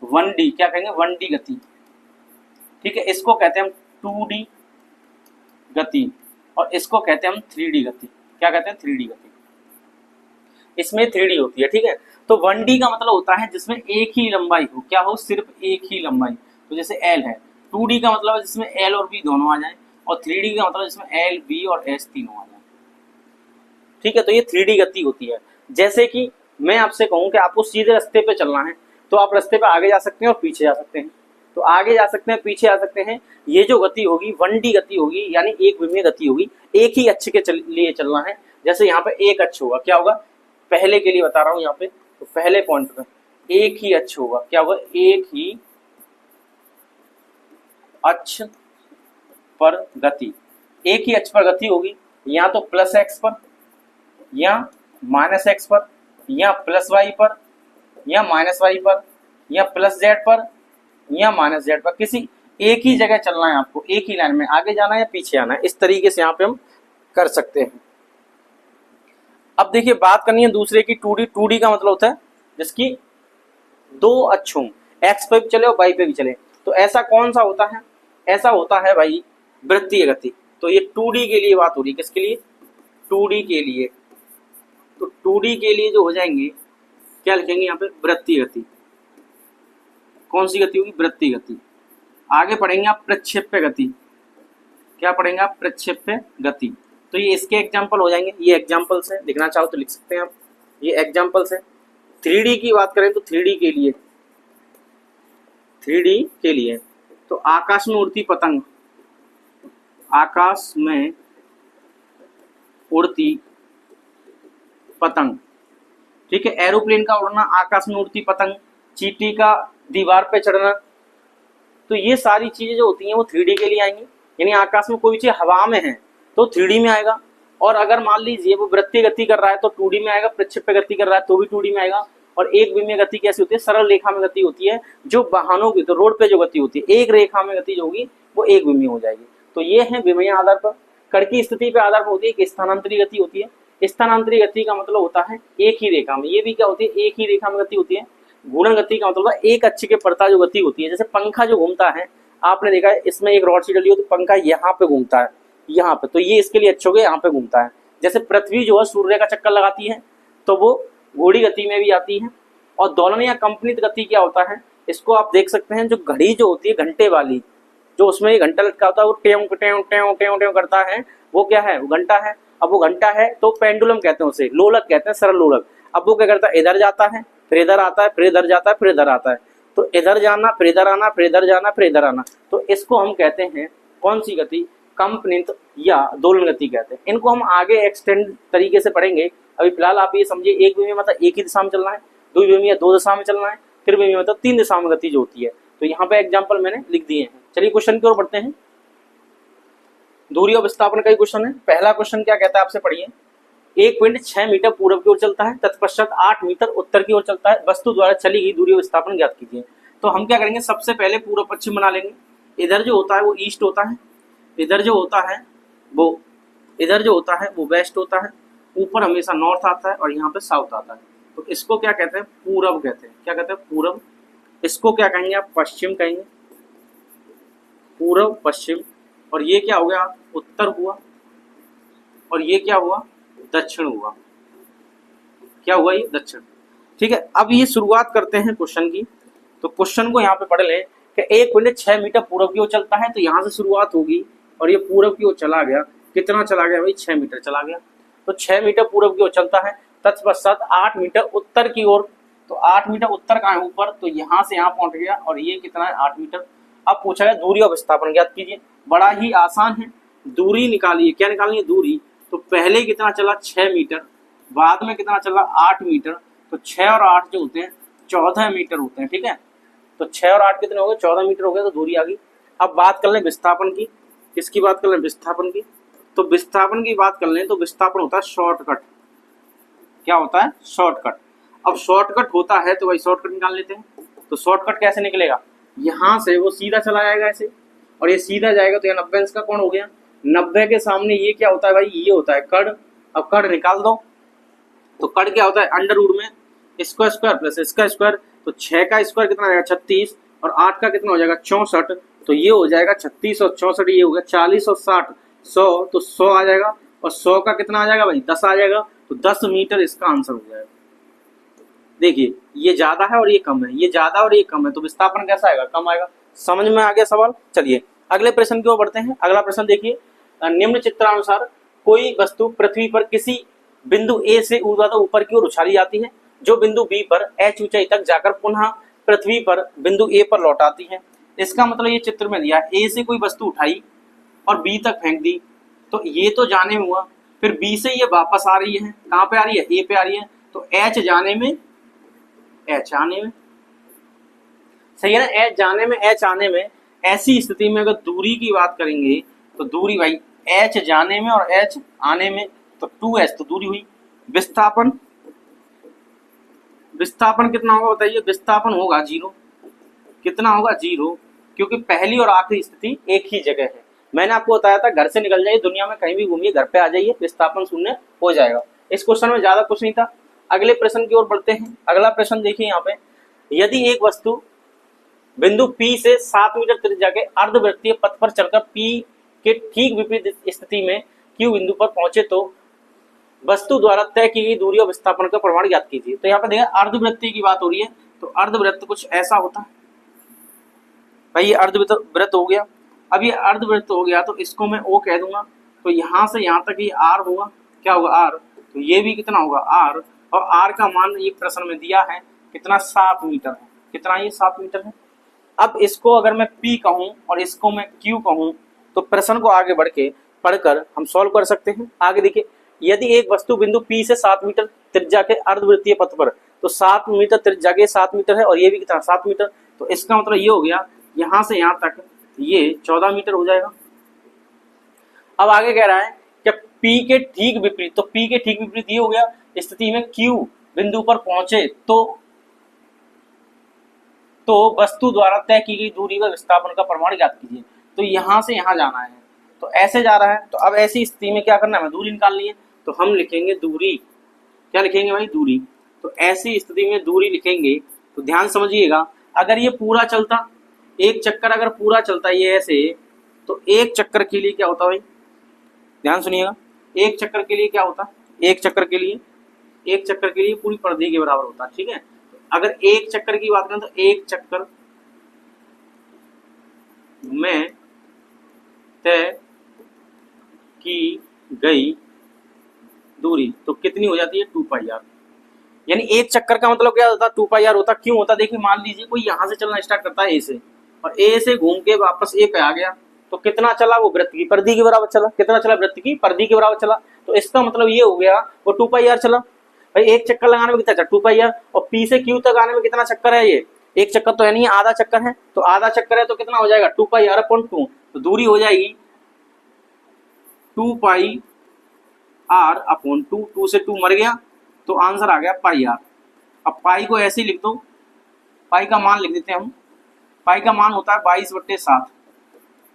1D क्या कहेंगे? 1D गति, ठीक है। इसको कहते हैं हम 2D गति, और इसको कहते हैं हम 3D गति। क्या कहते हैं? 3D गति। इसमें 3D होती है, ठीक है। तो 1D का मतलब होता है जिसमें एक ही लंबाई हो। क्या हो? सिर्फ एक ही लंबाई। तो जैसे L है। 2D का मतलब है जिसमें L और B दोनों आ जाए, और 3D का मतलब जिसमें L, B और S तीनों आ जाए, ठीक है। तो ये 3D गति होती है। जैसे कि मैं आपसे कहूं कि आपको सीधे रास्ते पे चलना है, तो आप रास्ते पे आगे जा सकते हैं और पीछे जा सकते हैं। तो आगे जा सकते हैं, पीछे आ सकते हैं। ये जो गति होगी 1D गति होगी, यानी एक विमीय गति होगी। एक ही अक्ष के लिए चलना है। जैसे यहाँ पे एक अक्ष होगा, क्या होगा? पहले के लिए बता रहा हूँ यहाँ पे, तो पहले पॉइंट पे एक ही अक्ष होगा। क्या होगा? एक ही अक्ष पर गति, एक ही अक्ष पर गति होगी। या तो प्लस एक्स पर, या माइनस एक्स पर, या प्लस वाई पर, या माइनस वाई पर, या प्लस जेड पर, या माइनस जेड पर। किसी एक ही जगह चलना है आपको, एक ही लाइन में आगे जाना है या पीछे आना है। इस तरीके से यहाँ पे हम कर सकते हैं। अब देखिए, बात करनी है दूसरे की 2D। 2D का मतलब होता है जिसकी 2 अक्ष हों, एक्स पे भी चले और वाई पे भी चले। तो ऐसा कौन सा होता है? ऐसा होता है भाई वृत्तीय गति। तो ये 2D के लिए बात हो रही है। किसके लिए? 2D के लिए। तो 2D के लिए जो हो जाएंगे, क्या लिखेंगे यहाँ पे? वृत्तीय गति। कौन सी गति होगी? वृत्तीय गति। आगे पढ़ेंगे आप प्रक्षेप्य गति। क्या पढ़ेंगे आप? प्रक्षेप्य गति। तो ये इसके एग्जाम्पल हो जाएंगे। ये एग्जाम्पल्स है, लिखना चाहो तो लिख सकते हैं आप। ये एग्जाम्पल्स है। 3D की बात करें तो 3D के लिए तो आकाश में उड़ती पतंग, आकाश में उड़ती पतंग, ठीक है। एरोप्लेन का उड़ना, आकाश में उड़ती पतंग, चींटी का दीवार पे चढ़ना। तो ये सारी चीजें जो होती हैं वो 3D के लिए आएंगी। यानी आकाश में कोई चीज हवा में है तो 3D में आएगा। और अगर मान लीजिए वो वृत्तीय गति कर रहा है तो 2D में आएगा, प्रक्षेप्य गति कर रहा है तो भी 2D में आएगा। और एक विमीय गति कैसी होती है? सरल रेखा में गति होती है। जो वाहनों की, तो रोड पे जो गति होती है, एक रेखा में गति जो होगी वो एक विमीय हो जाएगी। तो ये है विमीय आधार पर। कण की स्थिति पे आधार पर होती है कि स्थानांतरी गति होती है। स्थानांतरी गति का मतलब होता है एक ही रेखा में। ये भी क्या होती है? एक ही रेखा में गति होती है। घूर्णन गति का मतलब है एक अक्ष के पड़ता जो गति होती है। जैसे पंखा जो घूमता है, आपने देखा है इसमें एक रॉड सी डली हो तो पंखा यहाँ पे घूमता है, यहाँ पे, तो ये इसके लिए अच्छे हो गए, यहाँ पे घूमता है। जैसे पृथ्वी जो है सूर्य का चक्कर लगाती है तो वो घोड़ी गति में भी आती है। और दोलन या कंपनित गति क्या होता है? इसको आप देख सकते हैं, जो घड़ी जो होती है घंटे वाली, जो उसमें घंटा लटका होता है, वो टेव टेव टेव टेव टेव करता है, वो क्या है? वो घंटा है। अब वो घंटा है तो पेंडुलम कहते हैं उसे, लोलक कहते हैं, सरल लोलक। अब वो क्या करता है? इधर जाता है, फिर इधर आता है, फिर इधर जाता है, फिर इधर आता है। तो इधर जाना, फिर इधर आना, फिर इधर जाना, फिर इधर आना। तो इसको हम कहते हैं कौन सी गति? कंपनित या दोलन गति कहते हैं। इनको हम आगे एक्सटेंड तरीके से पढ़ेंगे। अभी फिलहाल आप ये समझिए, एक विमीय मतलब एक ही दिशा में चलना है, 2 विमीय 2 दिशा में चलना है, फिर विमीय मतलब 3 दिशा में गति जो होती है। तो यहाँ पे एग्जाम्पल मैंने लिख दिए हैं। चलिए क्वेश्चन की ओर बढ़ते हैं। दूरी और विस्थापन का ही क्वेश्चन है। पहला क्वेश्चन क्या कहता है, आपसे पढ़िए। एक पिंड 6 मीटर पूर्व की ओर चलता है, तत्पश्चात 8 मीटर उत्तर की ओर चलता है। वस्तु द्वारा चली गई दूरी और विस्थापन ज्ञात कीजिए। तो हम क्या करेंगे? सबसे पहले पूर्व पश्चिम बना लेंगे। इधर जो होता है वो ईस्ट होता है, इधर जो होता है वो वेस्ट होता है, ऊपर हमेशा नॉर्थ आता है और यहाँ पे साउथ आता है। तो इसको क्या कहते हैं? पूरब कहते हैं। क्या कहते हैं? पूरब। इसको क्या कहेंगे आप? पश्चिम कहेंगे, पूर्व पश्चिम। और ये क्या हो गया? उत्तर हुआ। और ये क्या हुआ? दक्षिण हुआ। क्या हुआ? ये दक्षिण। ठीक है। अब ये शुरुआत करते हैं क्वेश्चन की। तो क्वेश्चन को यहाँ पे पढ़ लें कि एक पिंड 6 मीटर पूर्व की ओर चलता है, तो यहाँ से शुरुआत होगी और ये पूर्व की ओर चला गया। कितना चला गया भाई? 6 मीटर चला गया। तो 6 मीटर पूर्व की ओर चलता है, तत्पश्चात 8 मीटर उत्तर की ओर। तो 8 मीटर उत्तर का है ऊपर, तो यहाँ से यहाँ पहुंच गया और ये कितना है? 8 मीटर। अब पूछा गया दूरी और विस्थापन ज्ञात कीजिए। बड़ा ही आसान है, दूरी निकालिए। क्या निकालनी है? दूरी। तो पहले कितना चला? 6 मीटर। बाद में कितना चला? 8 मीटर। तो 6 और 8 जो होते हैं 14 मीटर होते हैं। ठीक है। तो 6 और 8 कितने हो गए? 14 मीटर हो गए। तो दूरी आ गई। अब बात कर लें विस्थापन की। किसकी बात कर लें? विस्थापन की। तो विस्थापन की बात कर लें तो विस्थापन होता है शॉर्टकट। क्या होता है? शॉर्टकट। अब शॉर्टकट होता है तो भाई शॉर्टकट निकाल लेते हैं। तो शॉर्टकट कैसे निकलेगा? यहाँ से वो सीधा चला जाएगा ऐसे, और ये सीधा जाएगा तो यहाँ 90 का कौन हो गया? 90 के सामने ये क्या होता है भाई? ये होता है कड़। अब कड़ निकाल दो तो कड़ क्या होता है? अंडर रूट में इसका स्क्वायर प्लस इसका स्क्वायर, तो 6 का स्क्वायर कितना आ जाएगा? 36, और 8 का कितना हो जाएगा? 64। तो ये हो जाएगा 36 और 64, ये हो गया 40 और 60 100, तो 100 आ जाएगा। और 100 का कितना आ जाएगा भाई? 10 आ जाएगा। तो 10 मीटर इसका आंसर हो जाएगा। देखिए ये ज्यादा है और ये कम है, ये ज्यादा और ये कम है, तो विस्थापन कैसा आएगा? कम आएगा। समझ में आ गया सवाल? चलिए अगले प्रश्न की ओर बढ़ते हैं। अगला प्रश्न देखिए, निम्न चित्रानुसार कोई वस्तु पृथ्वी पर किसी बिंदु ए से ऊर्ध्वाधर ऊपर की ओर उछाली जाती है, जो बिंदु बी पर h ऊंचाई तक जाकर पुनः पृथ्वी पर बिंदु ए पर लौट आती है। इसका मतलब ये चित्र में दिया, ए से कोई वस्तु उठाई और बी तक फेंक दी, तो ये तो जाने में हुआ, फिर बी से ये वापस आ रही है, कहाँ पे आ रही है? ए पे आ रही है, तो h जाने में h आने में, सही है ना? h जाने में h आने में। ऐसी स्थिति में अगर दूरी की बात करेंगे तो दूरी भाई h जाने में और h आने में, तो 2h तो दूरी हुई। विस्थापन, विस्थापन कितना होगा बताइए? विस्थापन होगा 0। कितना होगा? 0, क्योंकि पहली और आखिरी स्थिति एक ही जगह है। मैंने आपको बताया था घर से निकल जाइए, दुनिया में कहीं भी घूमिए, घर पे आ जाइए, विस्थापन शून्य हो जाएगा। इस क्वेश्चन में ज्यादा कुछ नहीं था। अगले प्रश्न की ओर बढ़ते हैं। अगला प्रश्न देखिए यहाँ पे, यदि एक वस्तु बिंदु P से 7 मीटर त्रिज्या के अर्धवृत्तीय पथ पर चलकर P के ठीक विपरीत स्थिति में Q बिंदु पर पहुंचे तो वस्तु द्वारा तय की गई दूरी और विस्थापन का प्रमाण ज्ञात कीजिए। तो यहाँ पे देखिए अर्धवृत्तीय की बात हो रही है, तो अर्धवृत्त कुछ ऐसा होता है भाई। ये अर्धवृत्त हो गया। अब ये अर्धवृत्त हो गया तो इसको मैं O कह दूंगा, तो यहाँ से यहाँ तक ये R होगा। क्या होगा? R। तो ये भी कितना होगा? R। और R का मान ये प्रश्न में दिया है कितना? 7 मीटर है। कितना? ये 7 मीटर है। अब इसको अगर मैं P कहूँ और इसको मैं Q कहूँ तो प्रश्न को आगे बढ़ के पढ़कर हम सॉल्व कर सकते हैं। आगे देखिए, यदि एक वस्तु बिंदु P से 7 मीटर त्रिज्या के अर्धवृत्तीय पथ पर, तो 7 मीटर त्रिज्या के 7 मीटर है, और ये भी कितना? 7 मीटर। तो इसका मतलब ये हो गया यहाँ से यहाँ तक ये 14 मीटर हो जाएगा। अब आगे कह रहा है कि P के ठीक विपरीत, तो P के ठीक विपरीत ये हो गया स्थिति में Q बिंदु पर पहुंचे तो वस्तु द्वारा तय की गई दूरी व विस्थापन का प्रमाण ज्ञात कीजिए। तो यहाँ से यहाँ जाना है, तो ऐसे जा रहा है, तो अब ऐसी स्थिति में क्या करना है? दूरी निकालनी है, तो हम लिखेंगे दूरी। क्या लिखेंगे भाई? दूरी। तो ऐसी स्थिति में दूरी लिखेंगे, तो ध्यान समझिएगा, अगर ये पूरा चलता, एक चक्कर अगर पूरा चलता ये ऐसे, तो एक चक्कर के लिए क्या होता भाई? ध्यान सुनिएगा, एक चक्कर के लिए क्या होता? एक चक्कर के लिए पूरी परिधि के बराबर होता है। ठीक है, अगर एक चक्कर की बात करें तो एक चक्कर में तय की गई दूरी तो कितनी हो जाती है? 2πr। यानी एक चक्कर का मतलब क्या होता है? 2πr होता। क्यों होता? देखिए मान लीजिए कोई यहाँ से चलना स्टार्ट करता है ए से, और ए से घूम के वापस ए पे आ गया, तो कितना चला? वो वृत्त की परिधि के बराबर चला। कितना चला? वृत्त की परिधि के बराबर चला। तो इसका मतलब ये हो गया वो 2πr चला। भाई एक चक्कर लगाने में कितना चला? 2πr। और P से Q तक आने में कितना चक्कर है? ये एक चक्कर तो है नहीं, आधा चक्कर है। तो आधा चक्कर है तो कितना हो जाएगा? 2πr/2। तो दूरी हो जाएगी 2πr/2। 2 से 2 मर गया, तो आंसर आ गया πr। अब पाई को ऐसे ही लिख दो, पाई का मान लिख देते हैं हम। पाई का मान होता है 22/7,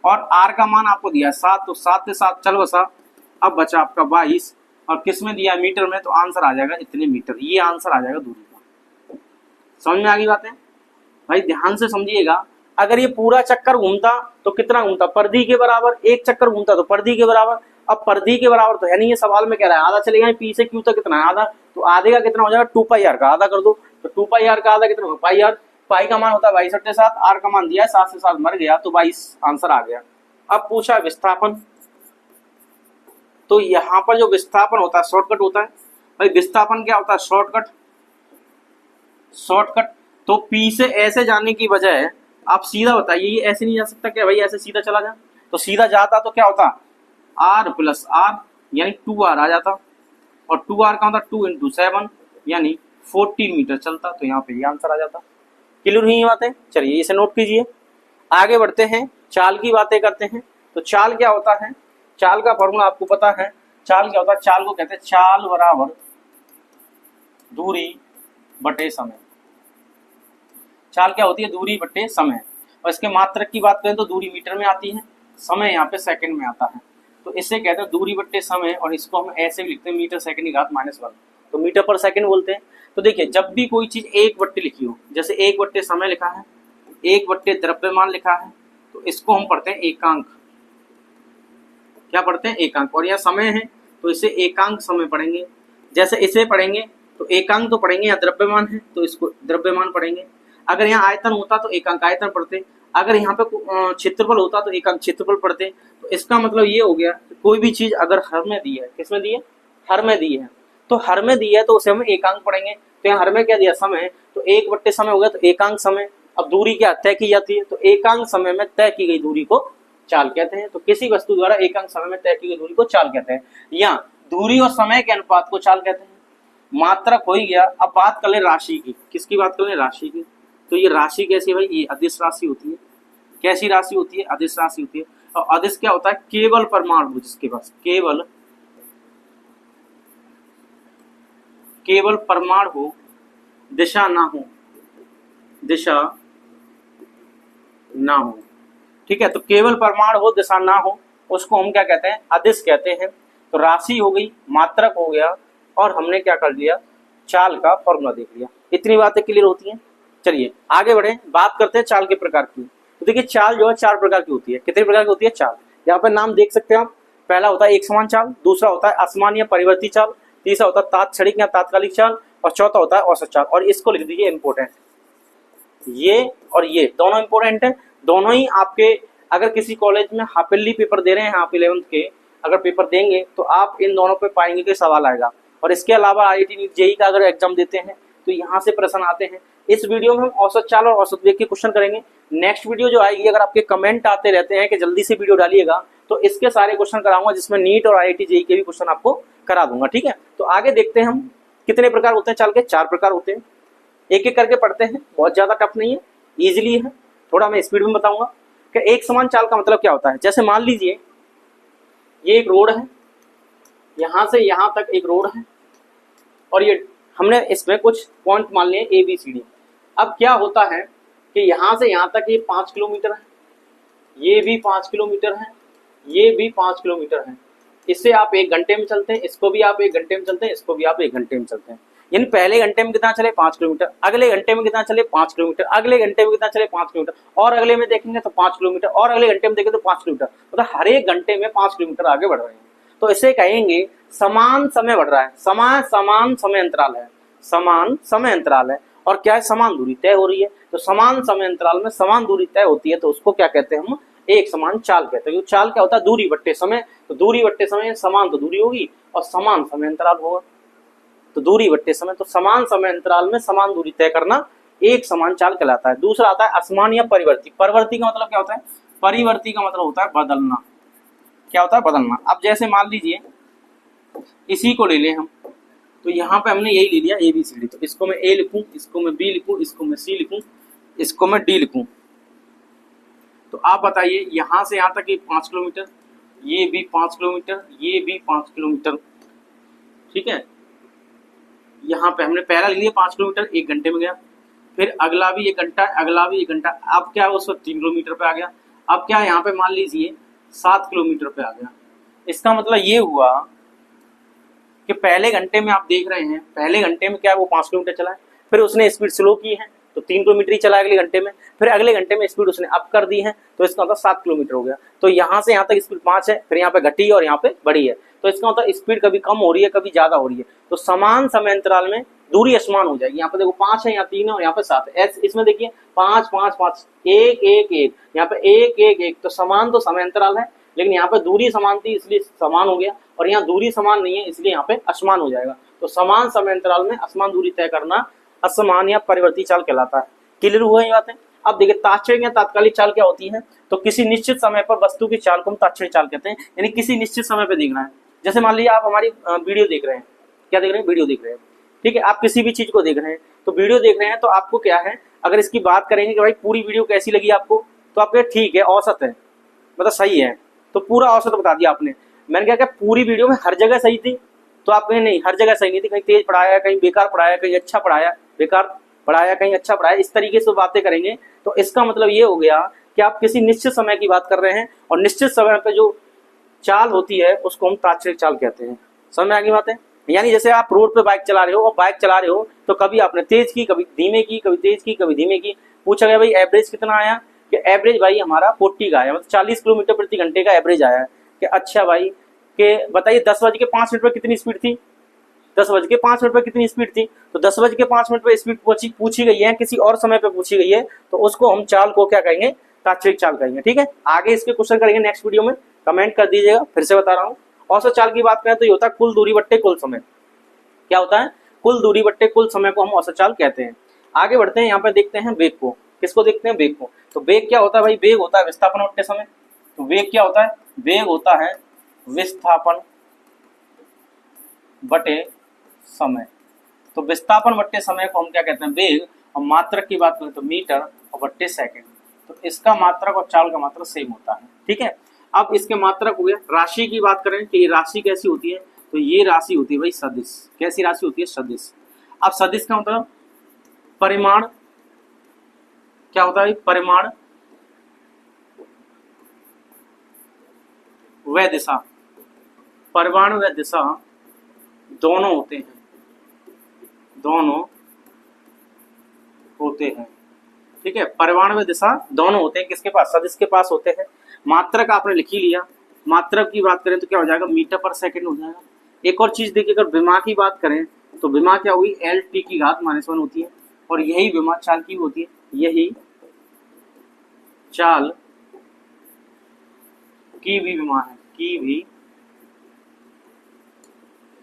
और r का मान आपको दिया है 7, तो 7 से 7 चल बसा। अब बचा आपका 22, और किस में दिया? मीटर में। तो आंसर आ जाएगा इतने मीटर। ये आंसर आ जाएगा दूरी का। समझ में आ गई बातें भाई? ध्यान से समझिएगा, अगर ये पूरा चक्कर घूमता तो कितना घूमता? परिधि के बराबर। एक चक्कर घूमता तो परिधि के बराबर। अब परिधि के बराबर तो है नहीं, ये सवाल में कह रहा है आधा चलेगा। P से Q तक कितना है? आधा। तो आधे का कितना हो जाएगा? 2πr का आधा कर दो, तो 2πr का आधा कितना होगा? πr। पाई का मान होता है 22/7, r का मान दिया है 7 से 7 मर गया, तो 22 आंसर आ गया। अब पूछा विस्थापन, तो यहाँ पर जो विस्थापन होता है शॉर्टकट होता है। भाई विस्थापन क्या होता है? शॉर्टकट। तो P से ऐसे जाने की बजाय आप सीधा बताइए, ये ऐसे नहीं जा सकता क्या भाई? ऐसे सीधा चला जा, तो सीधा जाता तो क्या होता? r+r यानी 2r आ जाता, और 2r का होता 2 × 7 यानी 14 मीटर चलता। तो यहाँ पे ये आंसर आ जाता। क्लियर हुई ये बातें? चलिए इसे नोट कीजिए। आगे बढ़ते हैं, चाल की बातें करते हैं। तो चाल क्या होता है? चाल का फॉर्मूला आपको पता है, चाल क्या होता है, चाल को कहते हैं चाल बराबर दूरी बटे समय। चाल क्या होती है, दूरी बटे समय। और इसके मात्रक की बात करें तो दूरी मीटर में आती है, समय यहाँ पे सेकंड में आता है। तो इससे कहते हैं दूरी बट्टे समय, और इसको हम ऐसे भी लिखते हैं मीटर सेकंड की घात -1, तो मीटर पर सेकंड बोलते हैं। तो देखिए जब भी कोई चीज एक बट्टे लिखी हो, जैसे एक बट्टे समय लिखा है, एक बट्टे द्रव्यमान लिखा है, तो इसको हम पढ़ते हैं एकांक। क्या पढ़ते हैं, एकांक। और यह समय है तो इसे एकांक समय पढ़ेंगे। जैसे इसे पढ़ेंगे तो एकांक तो पढ़ेंगे, या द्रव्यमान है तो इसको द्रव्यमान पढ़ेंगे। अगर यहाँ आयतन होता तो एकांक आयतन पढ़ते, अगर यहाँ पे क्षेत्रफल होता तो एकांक क्षेत्रफल पढ़ते। तो इसका मतलब ये हो गया कोई भी चीज अगर हर में दी है, किसमें दी है, हर में दी है, तो हर में दी है तो उसे हम एकांक पढ़ेंगे। तो यहाँ हर में क्या दिया, समय, तो एक बट्टे समय हो गया तो एकांक समय। अब दूरी क्या तय की जाती है, तो एकांक समय में तय की गई दूरी को चाल कहते हैं। तो किसी वस्तु द्वारा एकांक समय में तय की गई दूरी को चाल कहते हैं, या दूरी और समय के अनुपात को चाल कहते हैं। मात्रक हो ही गया। अब बात कर ले राशि की, किसकी बात कर ले, राशि की। तो ये राशि कैसी है भाई, ये अदिश राशि होती है। कैसी राशि होती है, अदिश राशि होती है। और अदिश क्या होता है, केवल परमाणु जिसके पास केवल परमाणु हो, दिशा ना हो, दिशा ना हो, ठीक है। तो केवल परमाणु हो, दिशा ना हो, उसको हम क्या कहते हैं, अदिश कहते हैं। तो राशि हो गई, मात्रक हो गया, और हमने क्या कर लिया, चाल का फॉर्मूला देख लिया। इतनी बातें क्लियर होती हैं। चलिए आगे बढ़े, बात करते हैं चाल के प्रकार की। तो देखिए चाल जो है 4 प्रकार की होती है। कितने प्रकार की होती है, चाल। यहाँ पे नाम देख सकते हैं आप। पहला होता है एक समान चाल, दूसरा होता है असमान या परिवर्ती चाल, तीसरा होता है तात्क्षणिक या तात्कालिक चाल, और चौथा होता है औसत चाल। और इसको लिख दीजिए इंपोर्टेंट, ये और ये दोनों इंपोर्टेंट है। दोनों ही आपके, अगर किसी कॉलेज में हाफिली पेपर दे रहे हैं आप 11th के, अगर पेपर देंगे तो आप इन दोनों पे पाएंगे कि सवाल आएगा। और इसके अलावा IIT नीट जेईई का अगर एग्जाम देते हैं तो यहाँ से प्रश्न आते हैं। इस वीडियो में हम औसत चाल और औसत वेग के क्वेश्चन करेंगे। नेक्स्ट वीडियो जो आएगी, अगर आपके कमेंट आते रहते हैं कि जल्दी से वीडियो डालिएगा, तो इसके सारे क्वेश्चन कराऊंगा, जिसमें नीट और IIT जेईई के भी क्वेश्चन आपको करा दूंगा, ठीक है। तो आगे देखते हैं हम कितने प्रकार होते हैं चाल के। 4 प्रकार होते हैं। एक एक करके पढ़ते हैं, बहुत ज्यादा टफ नहीं है, इजिली है। थोड़ा मैं स्पीड में बताऊंगा कि एक समान चाल का मतलब क्या होता है। जैसे मान लीजिए ये एक रोड है, यहां से यहां तक एक रोड है, और ये हमने इसमें कुछ पॉइंट मान लिए ABCD। अब क्या होता है कि यहां से यहां तक ये 5 किलोमीटर है, ये भी 5 किलोमीटर है, ये भी 5 किलोमीटर है। इससे आप 1 घंटे में चलते हैं, इसको भी आप 1 घंटे में चलते हैं, इसको भी आप 1 घंटे में चलते हैं। यानी पहले घंटे में कितना चले, 5 किलोमीटर, अगले घंटे में कितना चले, 5 किलोमीटर, अगले घंटे में कितना चले, 5 किलोमीटर, और अगले में देखेंगे तो 5 किलोमीटर, और अगले घंटे में देखेंगे तो 5 किलोमीटर। मतलब हर एक घंटे में 5 किलोमीटर आगे बढ़ रहे हैं। तो इसे कहेंगे समान समय बढ़ रहा है, समान समय अंतराल है, समान समय अंतराल है। और क्या है, समान दूरी तय हो रही है। तो समान समय अंतराल में समान दूरी तय होती है, तो उसको क्या कहते हैं, हम एक समान चाल कहते हैं। चाल क्या होता है, दूरी बट्टे समय। तो दूरी बट्टे समय, समान तो दूरी होगी और समान समय अंतराल होगा, तो दूरी बट्टे समय। तो समान समय अंतराल में समान दूरी तय करना एक समान चाल कहलाता है। दूसरा आता है असमान या परिवर्ती। परिवर्ती का मतलब क्या होता है, परिवर्ती का मतलब होता है बदलना। क्या होता है, बदलना। अब जैसे मान लीजिए इसी को ले लें हम, तो यहाँ पे हमने यही ले लिया ABCD। तो इसको मैं A लिखूं, इसको मैं B लिखूं, इसको मैं C लिखूं, इसको मैं D लिखूं। तो आप बताइए यहाँ से यहाँ तक ये 5 किलोमीटर, ये भी 5 किलोमीटर, ये भी 5 किलोमीटर, ठीक है। यहाँ पे हमने पहला ले लिया 5 किलोमीटर, 1 घंटे में गया। फिर अगला भी 1 घंटा, अगला भी 1 घंटा। अब क्या है, उस वक्त 3 किलोमीटर पे आ गया। अब क्या है, यहाँ पे मान लीजिए 7 किलोमीटर पे आ गया। इसका मतलब ये हुआ कि पहले घंटे में आप देख रहे हैं, पहले घंटे में क्या है, वो 5 किलोमीटर चला है, फिर उसने स्पीड स्लो की है तो 3 किलोमीटर ही चला अगले घंटे में, फिर अगले घंटे में स्पीड उसने अप कर दी है, तो इसका मतलब 7 किलोमीटर हो गया। तो यहाँ से यहाँ तक स्पीड 5 है, फिर यहाँ पे घटी और यहाँ पे बढ़ी है, तो इसका मतलब स्पीड कभी कम हो रही है, कभी ज्यादा हो रही है। तो समान समय अंतराल में दूरी असमान हो जाएगी। यहाँ पे देखो 5 है, यहाँ 3 है और यहाँ पे 7 है। इसमें देखिए 5 5 5, 1 1 1, यहाँ पे 1 1 1। तो समान तो समय अंतराल है, लेकिन यहाँ पे दूरी समान थी इसलिए समान हो गया, और यहाँ दूरी समान नहीं है इसलिए यहाँ पे असमान हो जाएगा। तो समान समय अंतराल में असमान दूरी तय करना असमान या परिवर्ती चाल कहलाता है। क्लियर हुआ ये बातें। अब देखिए तात्क्षणिक या तात्कालिक चाल क्या होती है, तो किसी निश्चित समय पर वस्तु की चाल को हम तात्क्षणिक चाल कहते हैं, यानी किसी निश्चित समय पे देखना है। जैसे मान लीजिए आप हमारी वीडियो देख रहे हैं, क्या देख रहे हैं, वीडियो देख रहे हैं, ठीक है। आप किसी भी चीज को देख रहे हैं, तो वीडियो देख रहे हैं, तो आपको क्या है, अगर इसकी बात करेंगे कि भाई पूरी वीडियो कैसी लगी आपको, तो आप कहें ठीक है, औसत है, मतलब सही है, तो पूरा औसत बता दिया आपने। मैंने क्या पूरी वीडियो में हर जगह सही थी, तो आप कहें नहीं हर जगह सही नहीं थी, कहीं तेज पढ़ाया, कहीं बेकार पढ़ाया, कहीं अच्छा पढ़ाया, बेकार पढ़ाया, कहीं अच्छा पढ़ाया, इस तरीके से बातें करेंगे तो इसका मतलब ये हो गया कि आप किसी निश्चित समय की बात कर रहे हैं, और निश्चित समय पे जो चाल होती है उसको हम तात्क्षणिक चाल कहते हैं। समझ में आ गई बातें? यानी जैसे आप रोड पे बाइक चला रहे हो, और बाइक चला रहे हो तो कभी आपने तेज की, कभी धीमे की, कभी तेज की, कभी धीमे की, पूछा गया भाई एवरेज कितना आया, कि एवरेज भाई हमारा 40 का आया, मतलब 40 किलोमीटर प्रति घंटे का एवरेज आया है। कि अच्छा भाई कि बताइए 10:05 पर कितनी स्पीड थी, 10:05 पर कितनी स्पीड थी, तो 10:05 पर स्पीड पूछी गई है, किसी और समय पे पूछी गई है, तो उसको हम चाल को क्या कहेंगे, तात्क्षणिक चाल कहेंगे। ठीक है, आगे इसके क्वेश्चन करेंगे नेक्स्ट वीडियो में, कमेंट कर दीजिएगा, फिर से बता रहा हूँ। औसत चाल की बात करें तो ये होता है कुल दूरी बट्टे कुल समय। क्या होता है? कुल दूरी बट्टे कुल समय को हम औसत चाल कहते हैं। आगे बढ़ते हैं, यहाँ पे देखते हैं वेग को। किसको देखते हैं? वेग को। तो वेग क्या होता है भाई? वेग होता है विस्थापन बट्टे समय। तो वेग क्या होता है? वेग होता है विस्थापन बटे समय। तो विस्थापन बट्टे समय को हम क्या कहते हैं? वेग। और मात्रक की बात करें तो मीटर और बट्टे सेकंड। तो इसका मात्रक और चाल का मात्रक सेम होता है। ठीक है, अब इसके मात्रक हो गया। राशि की बात करें कि ये राशि कैसी होती है, तो ये राशि होती है भाई सदिश। कैसी राशि होती है? सदिश। अब सदिश का मतलब परिमाण क्या होता है? परिमाण व दिशा। परिमाण व दिशा दोनों होते हैं, दोनों होते हैं। ठीक है, परिमाण व दिशा दोनों होते हैं। किसके पास? सदिश के पास होते हैं। मात्रक आपने लिख ही लिया। मात्रक की बात करें तो क्या हो जाएगा? मीटर पर सेकंड हो जाएगा। एक और चीज देखिए, अगर विमा की बात करें तो विमा क्या हुई? LT की घात -1 होती है, और यही विमा चाल की होती है, यही चाल की भी विमा है, की भी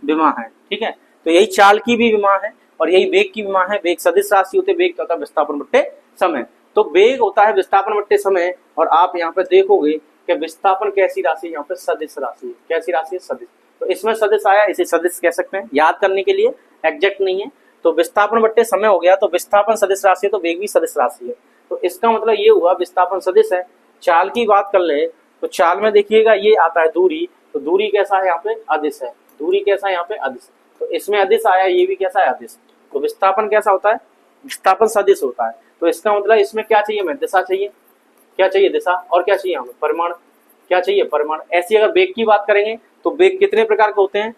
विमा है। ठीक है, तो यही चाल की भी विमा है और यही वेग की विमा है। वेग सदिश राशि होते, वेग होता है विस्थापन बट्टे समय। तो वेग होता है विस्थापन बट्टे समय, और आप यहाँ पे देखोगे कि विस्थापन कैसी राशि है? यहाँ पे सदिश राशि है। कैसी राशि है? सदिश। तो इसमें सदिश आया, इसे सदिश कह सकते हैं, याद करने के लिए, एग्जैक्ट नहीं है। तो विस्थापन बट्टे समय हो गया, तो विस्थापन सदिश राशि है तो वेग भी सदिश राशि है। तो इसका मतलब ये हुआ विस्थापन सदिश है। चाल की बात कर ले तो चाल में देखिएगा ये आता है दूरी। तो दूरी कैसा है? यहाँ पे अदिश है। दूरी कैसा है? यहाँ पे अदिश। तो इसमें अदिश आया, ये भी कैसा है? अदिश। तो विस्थापन कैसा होता है? विस्थापन सदिश होता है। तो इसका मतलब इसमें क्या चाहिए? हमें दिशा चाहिए। क्या चाहिए? दिशा। और क्या चाहिए हमें? परिमाण। क्या चाहिए? परिमाण। ऐसी अगर वेग की बात करेंगे तो वेग कितने प्रकार के होते हैं?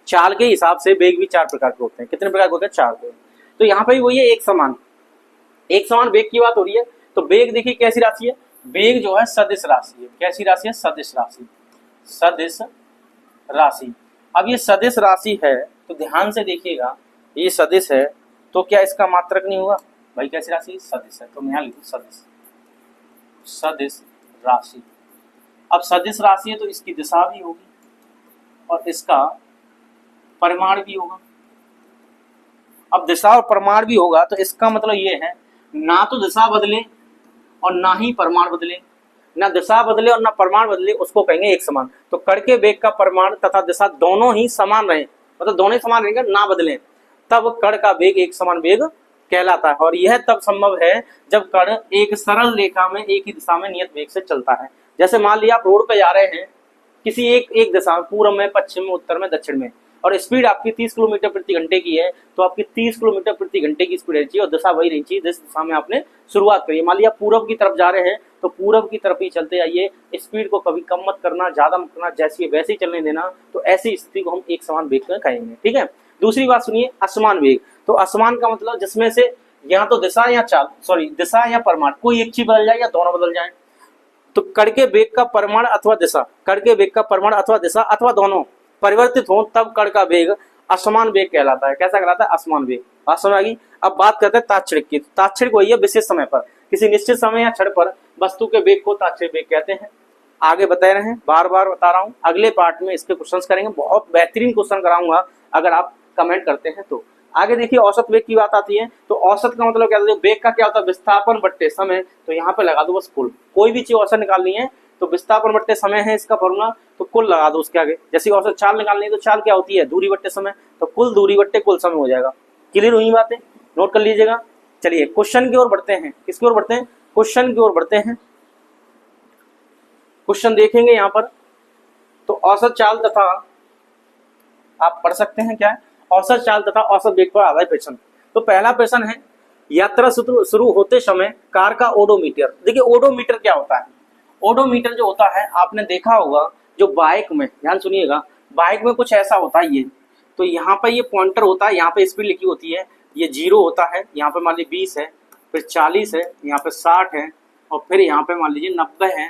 चाल के हिसाब से वेग भी 4 प्रकार के होते हैं। कितने प्रकार के होते हैं? 4 के। तो यहाँ पे वही है, एक समान वेग की बात हो रही है। तो वेग देखिए कैसी राशि है? वेग जो है सदिश राशि है। कैसी राशि है? सदिश राशि। सदिश राशि। अब ये सदिश राशि है तो ध्यान से देखिएगा, ये सदिश है तो क्या इसका मात्रक नहीं होगा भाई? कैसी राशि? सदिश है। तो यहाँ लिखो सदिश, सदिश राशि। अब सदिश राशि है तो इसकी दिशा भी होगी और इसका परिमाण भी होगा। अब दिशा और परिमाण भी होगा तो इसका मतलब ये है, ना तो दिशा बदले और ना ही परिमाण बदले। ना दिशा बदले और ना परिमाण बदले, उसको कहेंगे एक समान। तो कण के वेग का परिमाण तथा दिशा दोनों ही समान रहे, मतलब दोनों ही समान रहेंगे, ना बदले, तब कण का वेग एक समान वेग कहलाता है। और यह तब संभव है जब कण एक सरल रेखा में एक ही दिशा में नियत वेग से चलता है। जैसे मान लिया आप रोड पे जा रहे हैं किसी एक दिशा में, पूर्व में, पश्चिम में, उत्तर में, दक्षिण में, और स्पीड आपकी 30 किलोमीटर प्रति घंटे की है, तो आपकी 30 किलोमीटर प्रति घंटे की स्पीड रहनी चाहिए और दिशा वही रहनी चाहिए जिस दिशा में आपने शुरुआत करी। मान लिया पूर्व की तरफ जा रहे हैं तो पूर्व की तरफ ही चलते जाइए, स्पीड को कभी कम मत करना, ज्यादा मत करना, जैसी वैसे ही चलने देना। तो ऐसी स्थिति को हम एक समान वेग कहेंगे। ठीक है, दूसरी बात सुनिए, असमान वेग। तो असमान का मतलब जिसमें से या तो दिशा या चाल, सॉरी दिशा या परिमाण, कोई एक चीज बदल जाए या दोनों बदल जाए। तो कण के वेग का परिमाण अथवा दिशा, कण के वेग का परिमाण अथवा दिशा अथवा दोनों परिवर्तित हो तब कण का वेग असमान वेग कहलाता है। कैसा कहलाता है? असमान वेग। बात समझ आ गई? अब बात करते हैं तात्क्षणिक की। तात्क्षणिक वही है विशेष समय पर, किसी निश्चित समय या क्षण पर वस्तु के वेग को तात्क्षणिक वेग कहते हैं। आगे बता रहे हैं, बार बार बता रहा हूं, अगले पार्ट में इसके क्वेश्चंस करेंगे, बहुत बेहतरीन क्वेश्चन कराऊंगा अगर आप कमेंट करते हैं तो। आगे देखिए औसत वेग की बात आती है। तो औसत का मतलब क्या होता है? वेग का क्या होता है? विस्थापन बट्टे समय। तो यहाँ पे लगा दो बस कुल, कोई भी चीज औसत निकालनी है तो विस्थापन बट्टे समय है इसका फॉर्मूला, तो कुल लगा दो उसके आगे। जैसे औसत चाल निकालनी है तो चाल क्या होती है? दूरी बट्टे समय, तो कुल दूरी बट्टे कुल समय हो जाएगा। क्लियर हुई बातें? नोट कर लीजिएगा। चलिए क्वेश्चन की ओर बढ़ते हैं। किसकी ओर बढ़ते हैं? क्वेश्चन की ओर बढ़ते हैं। क्वेश्चन देखेंगे यहाँ पर। तो औसत चाल तथा, आप पढ़ सकते हैं क्या है, औसत चाल तथा औसत वेग पर आधारित प्रश्न। तो पहला प्रश्न है, यात्रा शुरू होते समय कार का ओडोमीटर। देखिए ओडोमीटर क्या होता है, ओडोमीटर जो होता है आपने देखा होगा जो बाइक में, ध्यान सुनिएगा, बाइक में कुछ ऐसा होता है ये, तो यहाँ पे ये पॉइंटर होता है, यहाँ पे स्पीड लिखी होती है, ये 0 होता है, यहाँ पे मान लीजिए 20 है, फिर 40 है, यहाँ पे 60 है, और फिर यहाँ पे मान लीजिए 90 है,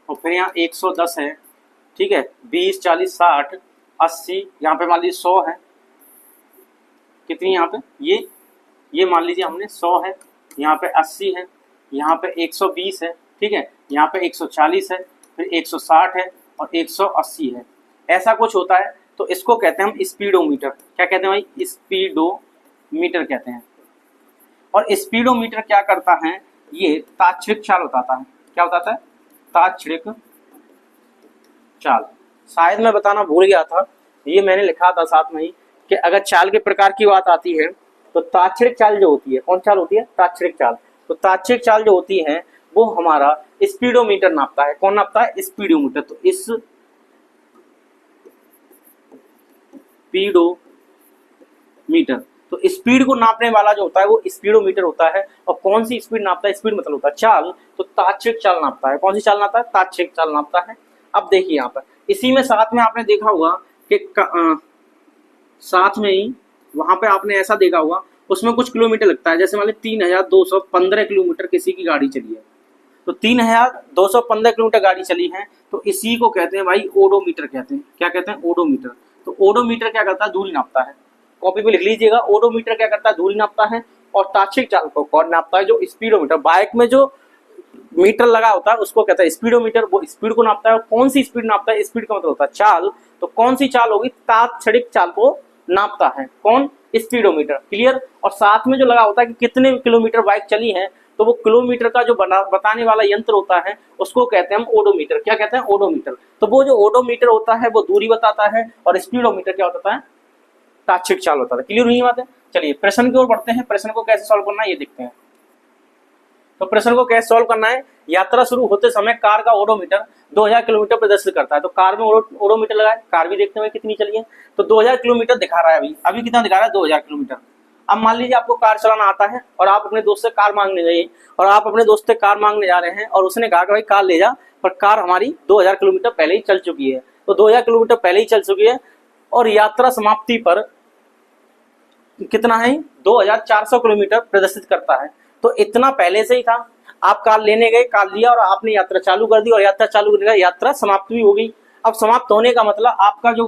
और फिर यहाँ 110 है, ठीक है, 20 40 60 80, यहाँ पे मान लीजिए 100 है, कितनी यहाँ पे ये मान लीजिए हमने 100 है, यहाँ पे 80 है, यहाँ पे 120 है, ठीक है, यहाँ पे 140 है, फिर 160 है और 180 है, ऐसा कुछ होता है। तो इसको कहते हैं हम स्पीडोमीटर। क्या कहते हैं भाई, स्पीडोमीटर कहते हैं। और स्पीडोमीटर क्या करता है, ये ताक्षणिक चाल बताता है। क्या बताता है, ताक्षणिक चाल। शायद मैं बताना भूल गया था, ये मैंने लिखा था साथ में ही, कि अगर चाल के प्रकार की बात आती है तो ताक्षणिक चाल जो होती है, कौन चाल होती है, ताक्षणिक चाल। तो ताक्षणिक चाल जो होती है वो हमारा स्पीडोमीटर नापता है। कौन नापता है, स्पीडोमीटर। तो इस स्पीडोमीटर, तो स्पीड को नापने वाला जो होता है वो स्पीडोमीटर होता है। और कौन सी स्पीड नापता है, स्पीड मतलब होता है चाल, तो ताक्षणिक चाल नापता है। कौन सी चाल नापता है, ताक्षणिक चाल नापता है। अब देखिए यहाँ पर इसी में साथ में आपने देखा होगा कि साथ में ही वहां पे आपने ऐसा देखा होगा, उसमें कुछ किलोमीटर लगता है। जैसे मान लीजिए 3215 किलोमीटर किसी की गाड़ी चली है, तो 3215 किलोमीटर गाड़ी चली है, तो इसी को कहते हैं भाई ओडोमीटर कहते हैं। क्या कहते हैं, ओडोमीटर। तो ओडोमीटर क्या करता है, दूरी नापता है। कॉपी पे लिख लीजिएगा, ओडोमीटर क्या करता है, दूरी नापता है। और ताक्षणिक चाल को कौन नापता है, जो स्पीडोमीटर। बाइक में जो मीटर लगा होता है उसको कहता है स्पीडोमीटर, वो स्पीड को नापता है। और कौन सी स्पीड नापता है, स्पीड का मतलब होता है चाल, तो कौन सी चाल होगी, ताक्षणिक चाल को नापता है कौन, स्पीडोमीटर। क्लियर। और साथ में जो लगा होता है कि कितने किलोमीटर बाइक चली है, तो वो किलोमीटर का जो बताने वाला यंत्र होता है उसको कहते हैं हम ओडोमीटर। क्या कहते हैं, ओडोमीटर। तो वो जो ओडोमीटर होता है वो दूरी बताता है, और स्पीडोमीटर क्या होता है, ताक्षणिक चाल होता है। क्लियर हुई बात है। चलिए प्रश्न की ओर बढ़ते हैं, प्रश्न को कैसे सॉल्व करना है ये देखते हैं। तो प्रश्न को कैसे सॉल्व करना है, यात्रा शुरू होते समय कार का ओडोमीटर 2000 किलोमीटर प्रदर्शित करता है। तो कार में ओडोमीटर लगाए, कार भी देखते हुए कितनी चली है, तो 2000 किलोमीटर दिखा रहा है। अभी कितना दिखा रहा है, 2000 किलोमीटर। अब मान लीजिए आपको कार चलाना आता है और आप अपने दोस्त से कार मांगने गए, और आप अपने दोस्त से कार मांगने जा रहे हैं, और उसने कहा कि भाई कार ले जा, पर कार हमारी 2000 किलोमीटर पहले ही चल चुकी है। तो 2000 किलोमीटर पहले ही चल चुकी है, और यात्रा समाप्ति पर कितना है, 2400 किलोमीटर प्रदर्शित करता है। तो इतना पहले से ही था। आप कार लेने गए, कार लिया, और आपने यात्रा चालू कर दी, और यात्रा चालू करने का यात्रा समाप्त भी हो गई। अब समाप्त होने का मतलब आपका जो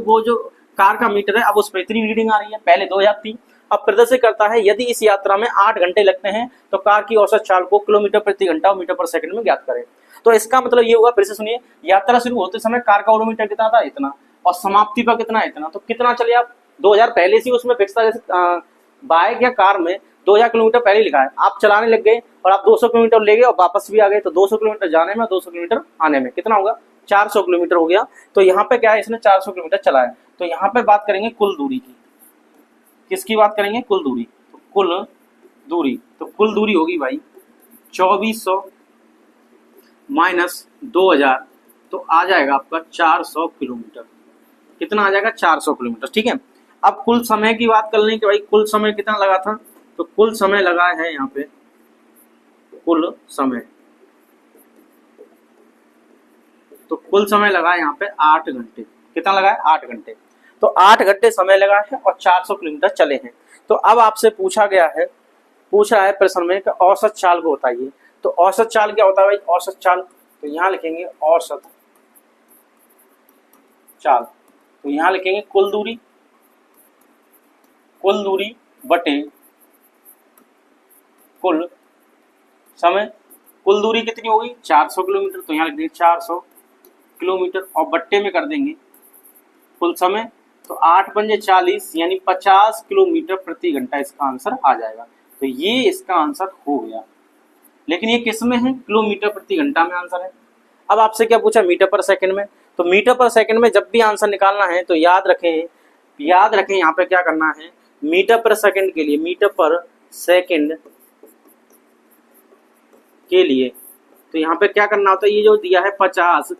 कार का मीटर है, अब उस पर इतनी रीडिंग आ रही है, पहले 2000 थी। अब प्रदर्शित करता है यदि इस यात्रा में 8 घंटे लगते हैं तो कार की औसत चाल को किलोमीटर प्रति घंटा और मीटर पर सेकंड में ज्ञात करें। तो इसका मतलब ये हुआ, फिर से सुनिए, यात्रा शुरू होते समय कार का ओडोमीटर कितना था, इतना, और समाप्ति पर कितना, इतना। तो कितना चले आप, 2000 पहले से उसमें फिक्स था। जैसे बाइक या कार में 2000 किलोमीटर पहले लिखा है, आप चलाने लग गए और आप 200 किलोमीटर ले गए और वापस भी आ गए, तो 200 किलोमीटर जाने में 200 किलोमीटर आने में कितना होगा, 400 किलोमीटर हो गया। तो यहाँ पे क्या है, इसने 400 किलोमीटर चला है। तो यहाँ पे बात करेंगे कुल दूरी की। किसकी बात करेंगे, कुल दूरी। तो कुल दूरी, तो कुल दूरी होगी भाई 2400 माइनस 2000, तो आ जाएगा आपका 400 किलोमीटर। कितना आ जाएगा, 400 किलोमीटर। ठीक है। अब कुल समय की बात कर लें कि भाई कुल समय कितना लगा था, तो कुल समय लगा है यहाँ पे, कुल समय, तो कुल समय लगा है यहाँ पे 8 घंटे। कितना लगा है, 8 घंटे। तो 8 घंटे समय लगा है और 400 किलोमीटर चले हैं। तो अब आपसे पूछा गया है, पूछ रहा है प्रश्न में कि औसत चाल को बताइए। तो औसत चाल क्या होता है भाई, औसत चाल, तो यहाँ लिखेंगे औसत चाल। तो यहाँ लिखेंगे कुल दूरी, कुल दूरी बटे कुल समय। कुल दूरी कितनी होगी, 400 किलोमीटर, तो यहाँ लिख देंगे 400 किलोमीटर, और बट्टे में कर देंगे कुल समय। तो 8 पंजे 40 यानी 50 किलोमीटर प्रति घंटा इसका आंसर आ जाएगा। तो ये इसका आंसर हो गया। लेकिन ये किस में है, किलोमीटर प्रति घंटा में आंसर है। अब आपसे क्या पूछा, मीटर पर सेकंड में। तो मीटर पर सेकंड में जब भी आंसर निकालना है तो याद रखें यहाँ पे क्या करना है, मीटर पर सेकंड के लिए, मीटर पर सेकंड के लिए, तो यहाँ पे क्या करना होता है, ये जो दिया है 50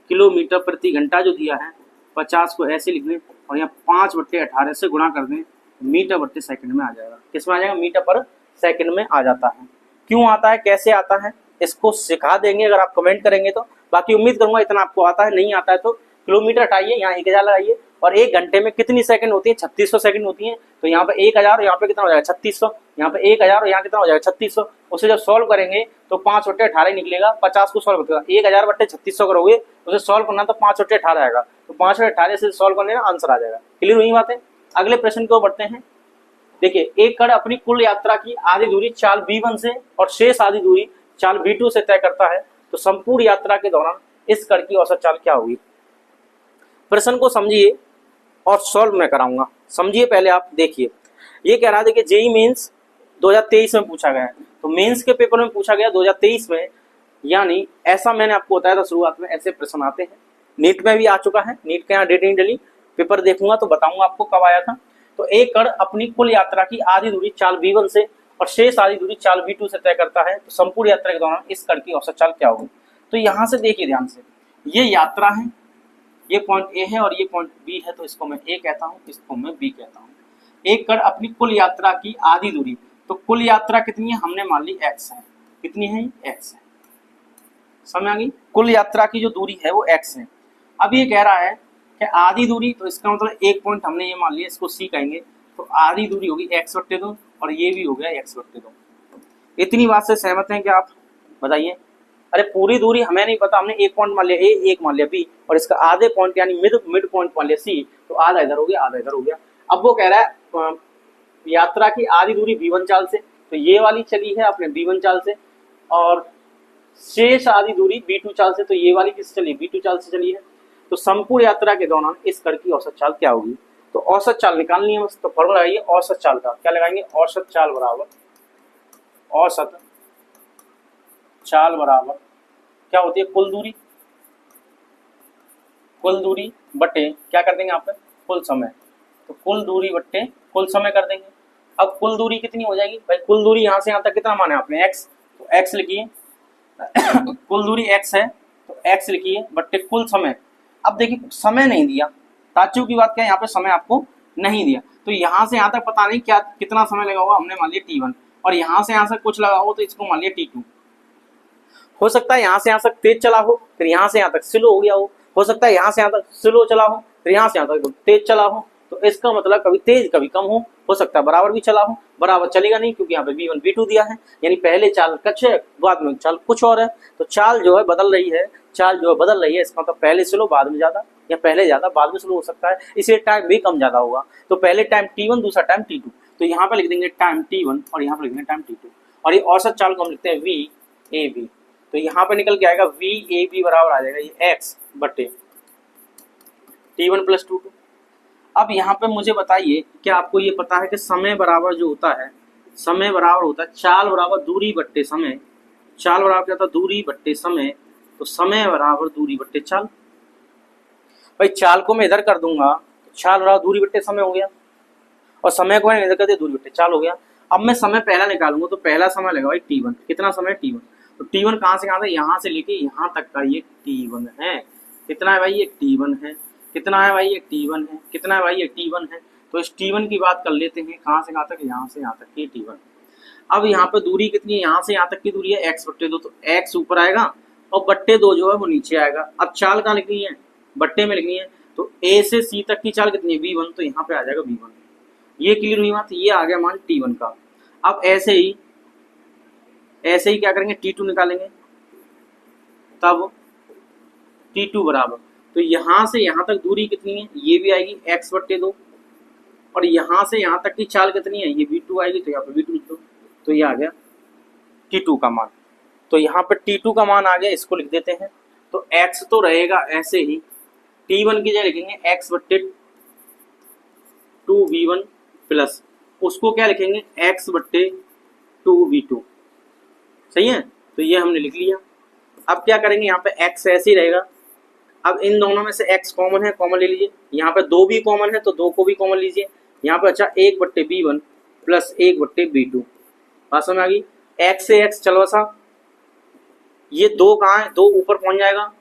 किलोमीटर प्रति घंटा जो दिया है 50 को ऐसे लिख दें और यहाँ 5/18 से गुणा कर दें, मीटर प्रति सेकंड में आ जाएगा। किस में आ जाएगा? मीटर पर सेकंड में आ जाता है। क्यों आता है, कैसे आता है, इसको सिखा देंगे अगर आप कमेंट करेंगे तो। बाकी उम्मीद करूंगा इतना आपको आता है, नहीं आता है तो किलोमीटर हटाइए, यहाँ 1000 लगाइए और 1 घंटे में कितनी सेकंड होती है? 3600 सेकंड होती है। तो यहाँ पे 1000 और यहाँ पे कितना हो जाएगा? 3600। यहाँ पे 1000 और यहाँ कितना हो जाएगा? 3600। उसे जब सॉल्व करेंगे तो 5/18 निकलेगा। 50 को सॉल्व करेगा, 1000/3600 करोगे, उसे सॉल्व करना तो 5/18 आएगा। तो 5/18 से सॉल्व करने का आंसर आ जाएगा। क्लियर हुई बात है? अगले प्रश्न को बढ़ते हैं। देखिए, एक कण अपनी कुल यात्रा की आधी दूरी चाल b1 से और शेष आधी दूरी चाल b2 से तय करता है, तो संपूर्ण यात्रा के दौरान इस कण की औसत चाल क्या होगी? प्रश्न को समझिए और सॉल्व मैं कराऊंगा। समझिए पहले आप, देखिए ये कह रहा था कि जेईई मेंस 2023 में पूछा गया है, तो मेंस के पेपर में पूछा गया 2023 में, यानी ऐसा मैंने आपको बताया था शुरुआत में, ऐसे प्रश्न आते हैं। नीट में भी आ चुका है, नीट के यहाँ डेट नहीं डली, पेपर देखूंगा तो बताऊंगा आपको कब आया था। तो एक कण अपनी कुल यात्रा की आधी दूरी चाल b1 से और शेष आधी दूरी चाल b2 से तय करता है, तो संपूर्ण यात्रा के दौरान इस कण की औसत चाल क्या होगी? तो यहाँ से देखिए ध्यान से, ये यात्रा है, ये पॉइंट ए है और ये पॉइंट बी है, तो इसको मैं ए कहता हूँ, इसको मैं बी कहता हूँ। एक कण अपनी कुल यात्रा की आधी दूरी, तो कुल यात्रा कितनी है? हमने मान ली x है। कितनी है? x है। समझ आ गई? कुल यात्रा की जो दूरी है वो x है। अब ये कह रहा है कि आधी दूरी, तो इसका मतलब एक पॉइंट हमने ये मान लिया, इसको c कहेंगे, तो आधी दूरी होगी x/2 और ये भी हो गया x/2। इतनी बात से सहमत हैं क्या आप? बताइए। अरे पूरी दूरी हमें नहीं पता, हमने एक पॉइंट मान लिया a, एक मान लिया b और इसका आधे पॉइंट यानी मिड पॉइंट मान लिया c, तो आधा इधर हो गया, आधा इधर हो गया। अब वो कह रहा है यात्रा की आधी दूरी b1 चाल से, तो ये वाली चली है अपने b1 चाल से, और शेष आधी दूरी b2 चाल से, तो ये वाली किस चली? b2 चाल से चली है। तो संपूर्ण यात्रा के दौरान इस कण की औसत चाल क्या होगी? तो औसत चाल निकालनी है बस, तो फॉर्मूला लगाइए औसत चाल का। क्या लगाएंगे? औसत चाल बराबर क्या होती है? कुल दूरी बटे क्या कर देंगे यहाँ पे? कुल समय। तो कुल दूरी बट्टे कुल समय कर देंगे। अब कुल दूरी कितनी हो जाएगी भाई? कुल दूरी यहाँ से यहाँ तक कितना माना है आपने? x, तो x लिखिए कुल दूरी x है तो x लिखिए बट्टे कुल समय। अब देखिए समय नहीं दिया, ताज्जुब की बात क्या है, यहाँ पे समय आपको नहीं दिया, तो यहाँ से यहाँ तक पता नहीं क्या कितना समय लगा होगा। हमने मान लिया t1 और यहाँ से यहाँ से कुछ लगा हो, तो इसको मान लिया t2। हो सकता है यहाँ से यहाँ तक तेज चला हो, फिर यहाँ से यहाँ तक स्लो हो गया हो सकता है यहाँ से यहाँ तक स्लो चला हो, फिर यहाँ से यहाँ तक तेज चला हो। तो इसका मतलब कभी तेज कभी कम हो सकता है बराबर भी चला हो। बराबर चलेगा नहीं, क्योंकि यहाँ पे b1 b2 दिया है, यानी पहले चाल कुछ है बाद में चाल कुछ और है। तो चाल जो है बदल रही है, इसका मतलब पहले स्लो बाद में ज्यादा, या पहले ज्यादा बाद में स्लो हो सकता है, इसलिए टाइम भी कम ज्यादा होगा। तो पहले टाइम t1 दूसरा टाइम t2, तो यहाँ पे लिख देंगे टाइम t1 और यहाँ पे लिख देंगे टाइम t2, और ये औसत चाल को हम लिखते हैं v ab। तो यहाँ पे निकल के आएगा v बराबर आ जाएगा ये x बटे t1 प्लस t2। अब यहाँ पे मुझे बताइए, क्या आपको ये पता है कि समय बराबर जो होता है, समय बराबर होता है चाल बराबर दूरी बट्टे समय। चाल बराबर क्या होता है? दूरी बट्टे समय। तो समय बराबर दूरी बट्टे चाल। भाई चाल को मैं इधर कर दूंगा तो चाल बराबर दूरी बट्टे समय हो गया, और समय को मैंने इधर कर दिया दूरी बट्टे चाल हो गया। अब मैं समय पहला निकालूंगा, तो पहला समय लगा भाई t1। कितना समय? t1। तो t1 कहाँ से कहाँ था? यहाँ से लेके यहाँ तक का ये t1 है। कितना है भाई? ये t1 है। कितना है भाई? ये t1 है। कितना है भाई? ये t1 है। तो इस t1 की बात कर लेते हैं, कहाँ से कहाँ तक? यहाँ से यहाँ तक ये t1। अब यहाँ पे दूरी कितनी है? यहाँ से यहाँ तक की दूरी है x/2, तो x ऊपर आएगा और बट्टे 2 जो है वो नीचे आएगा। अब चाल कहाँ लिखनी है? बट्टे में लिखनी है। तो a से c तक की चाल कितनी है? b1, तो यहाँ पे आ जाएगा b1। ये क्लियर हुई बात? ये आ गया मान t1 का। अब ऐसे ही क्या करेंगे? t2 निकालेंगे, तब t2 बराबर, तो यहाँ से यहाँ तक दूरी कितनी है? ये भी आएगी x/2, और यहाँ से यहाँ तक की चाल कितनी है? ये v2 आएगी, तो यहाँ पे v2 लिख दो, तो ये आ गया t2 का मान। तो यहाँ पे t2 का मान आ गया, इसको लिख देते हैं। तो x तो रहेगा ऐसे ही, t1 की जगह लिखेंगे x/2v1 प्लस उसको क्या लिखेंगे? x/2v2। सही है, तो ये हमने लिख लिया। अब क्या करेंगे? यहाँ पे x ऐसे ही रहेगा। अब इन दोनों में से x कॉमन है, कॉमन ले लीजिए। यहाँ पे 2 भी कॉमन है, तो 2 को भी कॉमन लीजिए। यहाँ पे अच्छा 1/b1 प्लस 1/b2। बात समझ आ गई? x से x चल बसा, ये 2 कहाँ है? 2 ऊपर पहुंच जाएगा,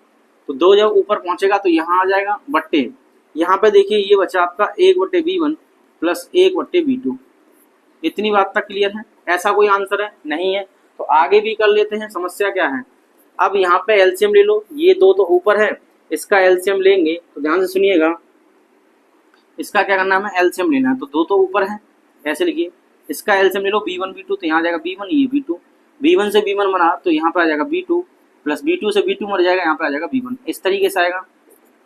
तो 2 जब ऊपर पहुंचेगा तो यहाँ आ जाएगा बट्टे, यहाँ पे देखिए ये बचा आपका 1/b1 प्लस 1/b2। इतनी बात तक क्लियर है? ऐसा कोई आंसर है? नहीं है। तो आगे भी कर लेते हैं। समस्या क्या है, अब यहाँ पे एलसीएम ले लो, ये 2 तो ऊपर है, इसका एलसीएम लेंगे तो ध्यान से सुनिएगा, इसका क्या करना है, एलसीएम लेना है। तो 2 तो ऊपर है, ऐसे लिखिए, इसका एलसीएम ले लो b1 b2, तो यहाँ आ जाएगा b1, ये b2, b1 से b1 मरा तो यहाँ पे आ जाएगा b2 प्लस b2 से b2 मर जाएगा, यहाँ पे आ जाएगा b1। इस तरीके से आएगा।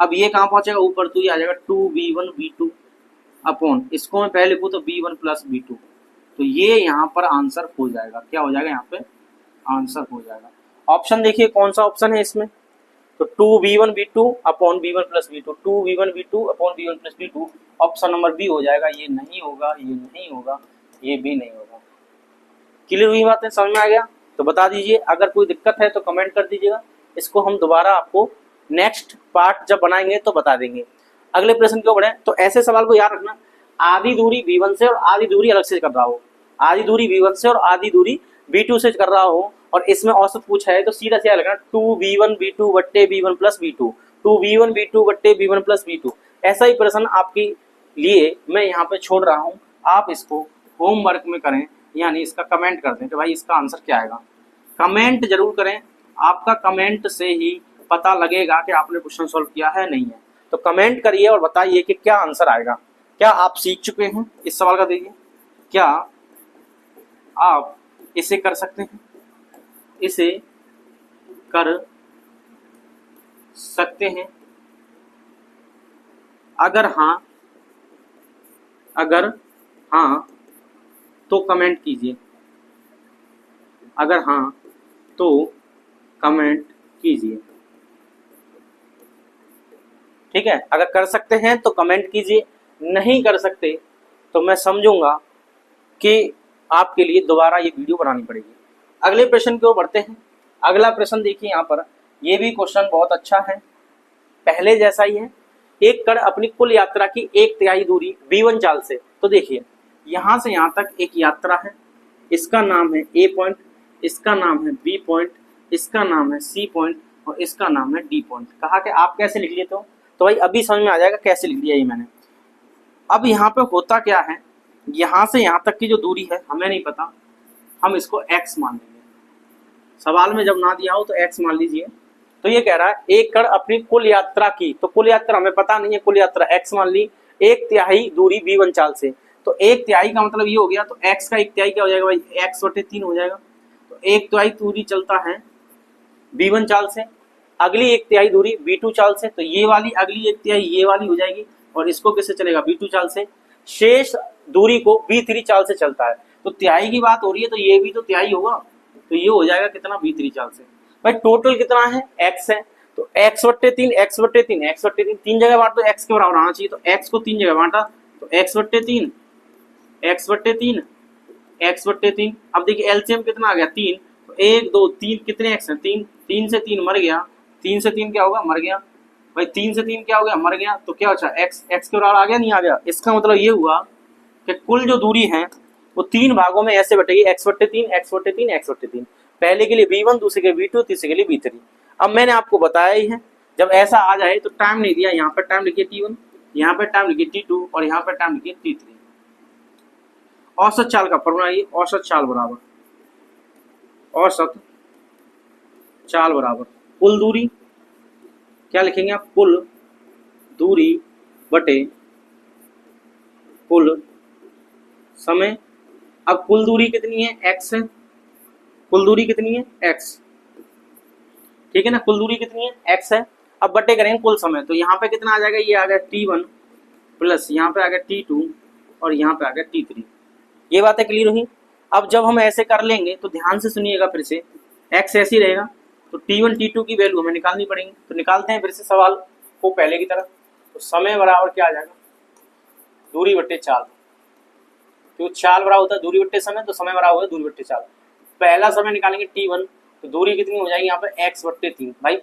अब ये कहाँ पहुंचेगा, ऊपर, तो ये आ जाएगा 2b1 b2 अपॉन, इसको मैं पहले लिखूँ तो b1 प्लस b2, तो ये यहाँ पर आंसर हो जाएगा। क्या हो जाएगा, यहाँ पे आंसर हो जाएगा। ऑप्शन देखिए कौन सा ऑप्शन है इसमें, तो 2b1 b2 upon b1 plus b2, 2b1 b2 upon b1 plus b2, option number B हो जाएगा। ये नहीं होगा, ये नहीं होगा, ये भी नहीं होगा। क्लियर हुई बात है, समझ में आ गया? तो बता दीजिए, अगर कोई दिक्कत है तो कमेंट कर दीजिएगा, इसको हम दोबारा आपको नेक्स्ट पार्ट जब बनाएंगे तो बता देंगे। अगले प्रश्न क्यों बढ़े, तो ऐसे सवाल को याद रखना, आधी दूरी b1 से और आधी दूरी अलग से कर रहा हो, आधी दूरी b1 से और आधी दूरी b2 से कर रहा हो, और इसमें औसत पूछा है तो सीधा सीधा लगना 2b1 b2 बट्टे b1 plus b2, 2b1 b2 बट्टे b1 प्लस b2। ऐसा ही प्रश्न आपके लिए मैं यहाँ पे छोड़ रहा हूँ, आप इसको होमवर्क में करें, यानी इसका कमेंट कर दें कि भाई इसका आंसर क्या आएगा। कमेंट जरूर करें, आपका कमेंट से ही पता लगेगा कि आपने क्वेश्चन सॉल्व किया है नहीं है। तो कमेंट करिए और बताइए कि क्या आंसर आएगा। क्या आप सीख चुके हैं इस सवाल का? देखिए, क्या आप इसे कर सकते हैं, इसे कर सकते हैं? अगर हाँ तो कमेंट कीजिए, अगर हाँ तो कमेंट कीजिए। ठीक है, अगर कर सकते हैं तो कमेंट कीजिए, नहीं कर सकते तो मैं समझूंगा कि आपके लिए दोबारा ये वीडियो बनानी पड़ेगी। अगले प्रश्न की ओर बढ़ते हैं। अगला प्रश्न देखिए यहाँ पर, ये भी क्वेश्चन बहुत अच्छा है, पहले जैसा ही है। एक कण अपनी कुल यात्रा की 1/3 दूरी b1 चाल से, तो देखिए यहाँ से यहाँ तक एक यात्रा है, इसका नाम है a पॉइंट, इसका नाम है b पॉइंट, इसका नाम है c पॉइंट और इसका नाम है d पॉइंट। कहा कि आप कैसे लिख लेते हो, तो भाई अभी समझ में आ जाएगा कैसे लिख दिया ये मैंने। अब यहाँ पे होता क्या है, यहाँ से यहाँ तक की जो दूरी है हमें नहीं पता, हम इसको x मान लेंगे। सवाल में जब ना दिया हो तो x मान लीजिए। तो ये कह रहा है एक कण अपनी कुल यात्रा की, तो कुल यात्रा हमें पता नहीं है, कुल यात्रा x मान ली, 1/3 दूरी b1 चाल से। तो 1/3 का मतलब ये हो गया, तो x का 1/3 क्या हो जाएगा भाई, x/3 हो जाएगा। तो 1/3 दूरी चलता है b1 चाल से, अगली 1/3 दूरी b2 चाल से, तो ये वाली अगली 1/3 ये वाली हो जाएगी, और इसको किससे चलेगा, b2 चाल से। शेष दूरी को b3 चाल से चलता है, तो तिहाई की बात हो रही है तो ये भी तो तिहाई होगा, तो ये हो जाएगा कितना, b3 चाल से। भाई टोटल कितना है, x है, तो x/3 x/3 x/3, 3 जगह बांट तो x के बराबर आना चाहिए, तो x को 3 जगह बांटा तो x/3 x/3 x/3। अब देखिए एलसीएम कितना आ गया, 3, तो 1 2 3 कितने x हैं, 3, 3 से 3 मर गया, 3 से 3 क्या होगा, मर गया भाई, 3 से 3 क्या हो गया, मर गया, तो क्या बचा, x के बराबर आ गया, नहीं आ गया। इसका मतलब ये हुआ कि कुल जो दूरी है वो 3 भागों में ऐसे बटेगी, x/3 x/3 x/3, पहले के लिए b1, दूसरे के लिए b2, तीसरे के लिए b3। अब मैंने आपको बताया ही है, जब ऐसा आ जाए तो टाइम नहीं दिया, यहाँ पर टाइम लिखिए t1, यहाँ पर टाइम लिखिए t2 और यहाँ पर टाइम लिखिए t3। औसत चाल का फॉर्मूला ये, औसत चाल बराबर कुल दूरी, क्या लिखेंगे आप, कुल दूरी बटे कुल समय। अब कुल दूरी कितनी है, x है, कुल दूरी कितनी है, x, ठीक है ना, कुल दूरी कितनी है, x है। अब बटे करेंगे कुल समय, तो यहाँ पे कितना आ जाएगा, ये आ गया t1 प्लस यहाँ पे आ गया t2 और यहाँ पे आ गया t3। ये बातें क्लियर हुई। अब जब हम ऐसे कर लेंगे तो ध्यान से सुनिएगा, फिर से x ऐसे ही रहेगा, तो t1 t2 की वैल्यू हमें निकालनी पड़ेगी। तो निकालते हैं फिर से सवाल को पहले की तरह। तो समय बराबर क्या आ जाएगा, दूरी बट्टे चाल, क्योंकि चाल बराबर होता है दूरी बट्टे समय, तो समय बराबर होगा दूरी बट्टे चाल। पहला समय निकालेंगे t1, तो दूरी कितनी हो जाएगी यहाँ पे, x/3 भाई,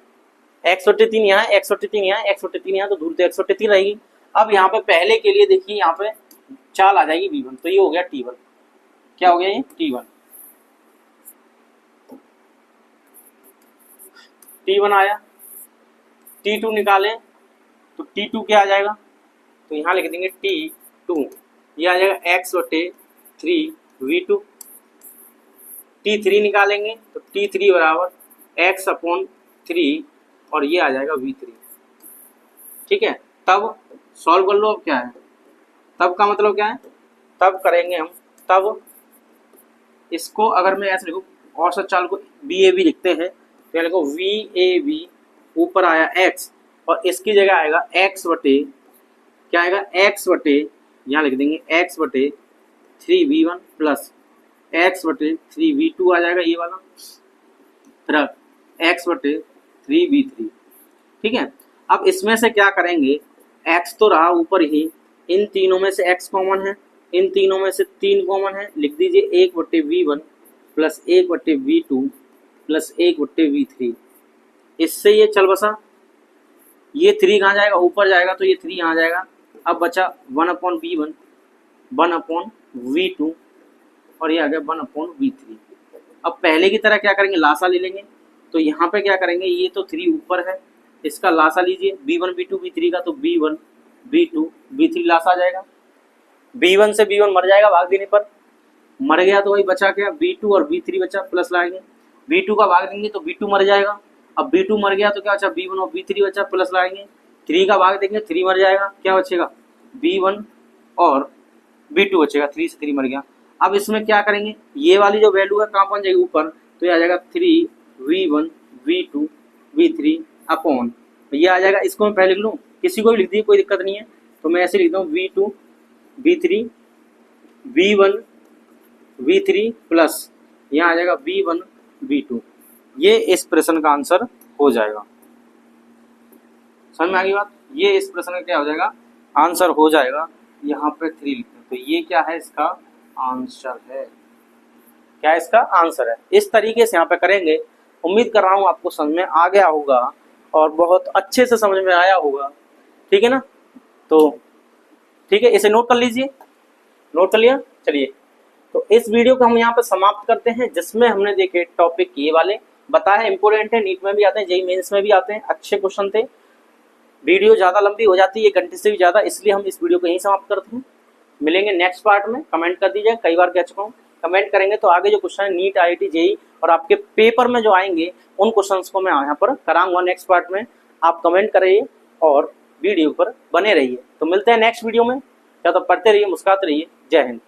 x/3 यहाँ, x/3 यहाँ, x/3 यहाँ, तो दूरी तो x/3 रहेगी। अब यहाँ पे पहले के लिए देखिए, यहाँ पे चाल आ जाएगी b1, तो ये हो गया t1, क्या हो गया ये t1 आया। T2 निकालें तो T2 क्या आ जाएगा, तो यहाँ लिख देंगे T2, ये आ जाएगा x/3 v2। T3 निकालेंगे तो T3 बराबर x/3 और ये आ जाएगा v3। ठीक है, तब सॉल्व कर लो। अब क्या है, तब का मतलब क्या है, तब करेंगे हम, तब इसको अगर मैं ऐसे लिखूँ औसत चाल को VAB लिखते हैं तो लिखो VAB, ऊपर आया x और इसकी जगह आएगा x/, क्या आएगा x/, यहाँ लिख देंगे x/3v1 प्लस x/3v2 आ जाएगा ये वाला, फिर x/3v3। ठीक है, अब इसमें से क्या करेंगे, x तो रहा ऊपर ही, इन तीनों में से x कॉमन है, इन तीनों में से 3 कॉमन है, लिख दीजिए 1/v1 plus 1/v2 plus 1/v3। इससे ये चल बसा, ये 3 कहाँ जाएगा, ऊपर जाएगा तो ये 3 यहाँ जाएगा। अब बचा 1/v1 1/v2 और ये आ गया 1/v3। अब पहले की तरह क्या करेंगे, लासा ले लेंगे। तो यहाँ पे क्या करेंगे, ये तो 3 ऊपर है, इसका लासा लीजिए b1 b2 b3 का, तो b1 b2 b3 लासा आ जाएगा। b1 से b1 मर जाएगा भाग देने पर, मर गया तो वही बचा क्या, b2 और b3 बचा, प्लस लाएंगे। b2 का भाग देंगे तो b2 मर जाएगा। अब b2 मर गया तो क्या बचा, b1 और b3 बचा, प्लस लाएंगे। 3 का भाग देंगे, 3 मर जाएगा, क्या बचेगा, b1 और b2 बचेगा, 3 से 3 मर गया। अब इसमें क्या करेंगे, ये वाली जो वैल्यू है कहाँ पहुंच जाएगी, ऊपर, तो ये आ जाएगा 3v1 v2 v3 अपॉन, ये आ जाएगा। इसको मैं पहले लिख लूँ, किसी को भी लिख दीजिए, कोई दिक्कत नहीं है। तो मैं ऐसे लिखता हूँ v2 v3 v1 v3 plus यहाँ आ जाएगा v1 v2। ये इस प्रश्न का आंसर हो जाएगा। समझ में आ गई बात, ये इस प्रश्न का क्या हो जाएगा, आंसर हो जाएगा। यहाँ पे 3 लिखते हैं तो ये क्या है, इसका आंसर है। क्या इसका आंसर है, इस तरीके से यहाँ पे करेंगे। उम्मीद कर रहा हूँ आपको समझ में आ गया होगा और बहुत अच्छे से समझ में आया होगा। ठीक है ना, तो ठीक है, इसे नोट कर लीजिए। नोट कर लिया, चलिए तो इस वीडियो को हम यहाँ पे समाप्त करते हैं, जिसमें हमने देखे टॉपिक ये वाले बताया, इंपोर्टेंट है, नीट में भी आते हैं, जेईई मेंस में भी आते हैं, अच्छे क्वेश्चन थे। वीडियो ज़्यादा लंबी हो जाती है, 1 घंटे से भी ज़्यादा, इसलिए हम इस वीडियो को यहीं समाप्त करते हैं। मिलेंगे नेक्स्ट पार्ट में। कमेंट कर दीजिए, कई बार कह चुका हूँ, कमेंट करेंगे तो आगे जो क्वेश्चन है नीट IIT जेईई और आपके पेपर में जो आएंगे उन क्वेश्चंस को मैं यहाँ पर कराऊंगा नेक्स्ट पार्ट में। आप कमेंट करिए और वीडियो पर बने रहिए। तो मिलते हैं नेक्स्ट वीडियो में, या तो पढ़ते रहिए, मुस्कुराते रहिए। जय हिंद।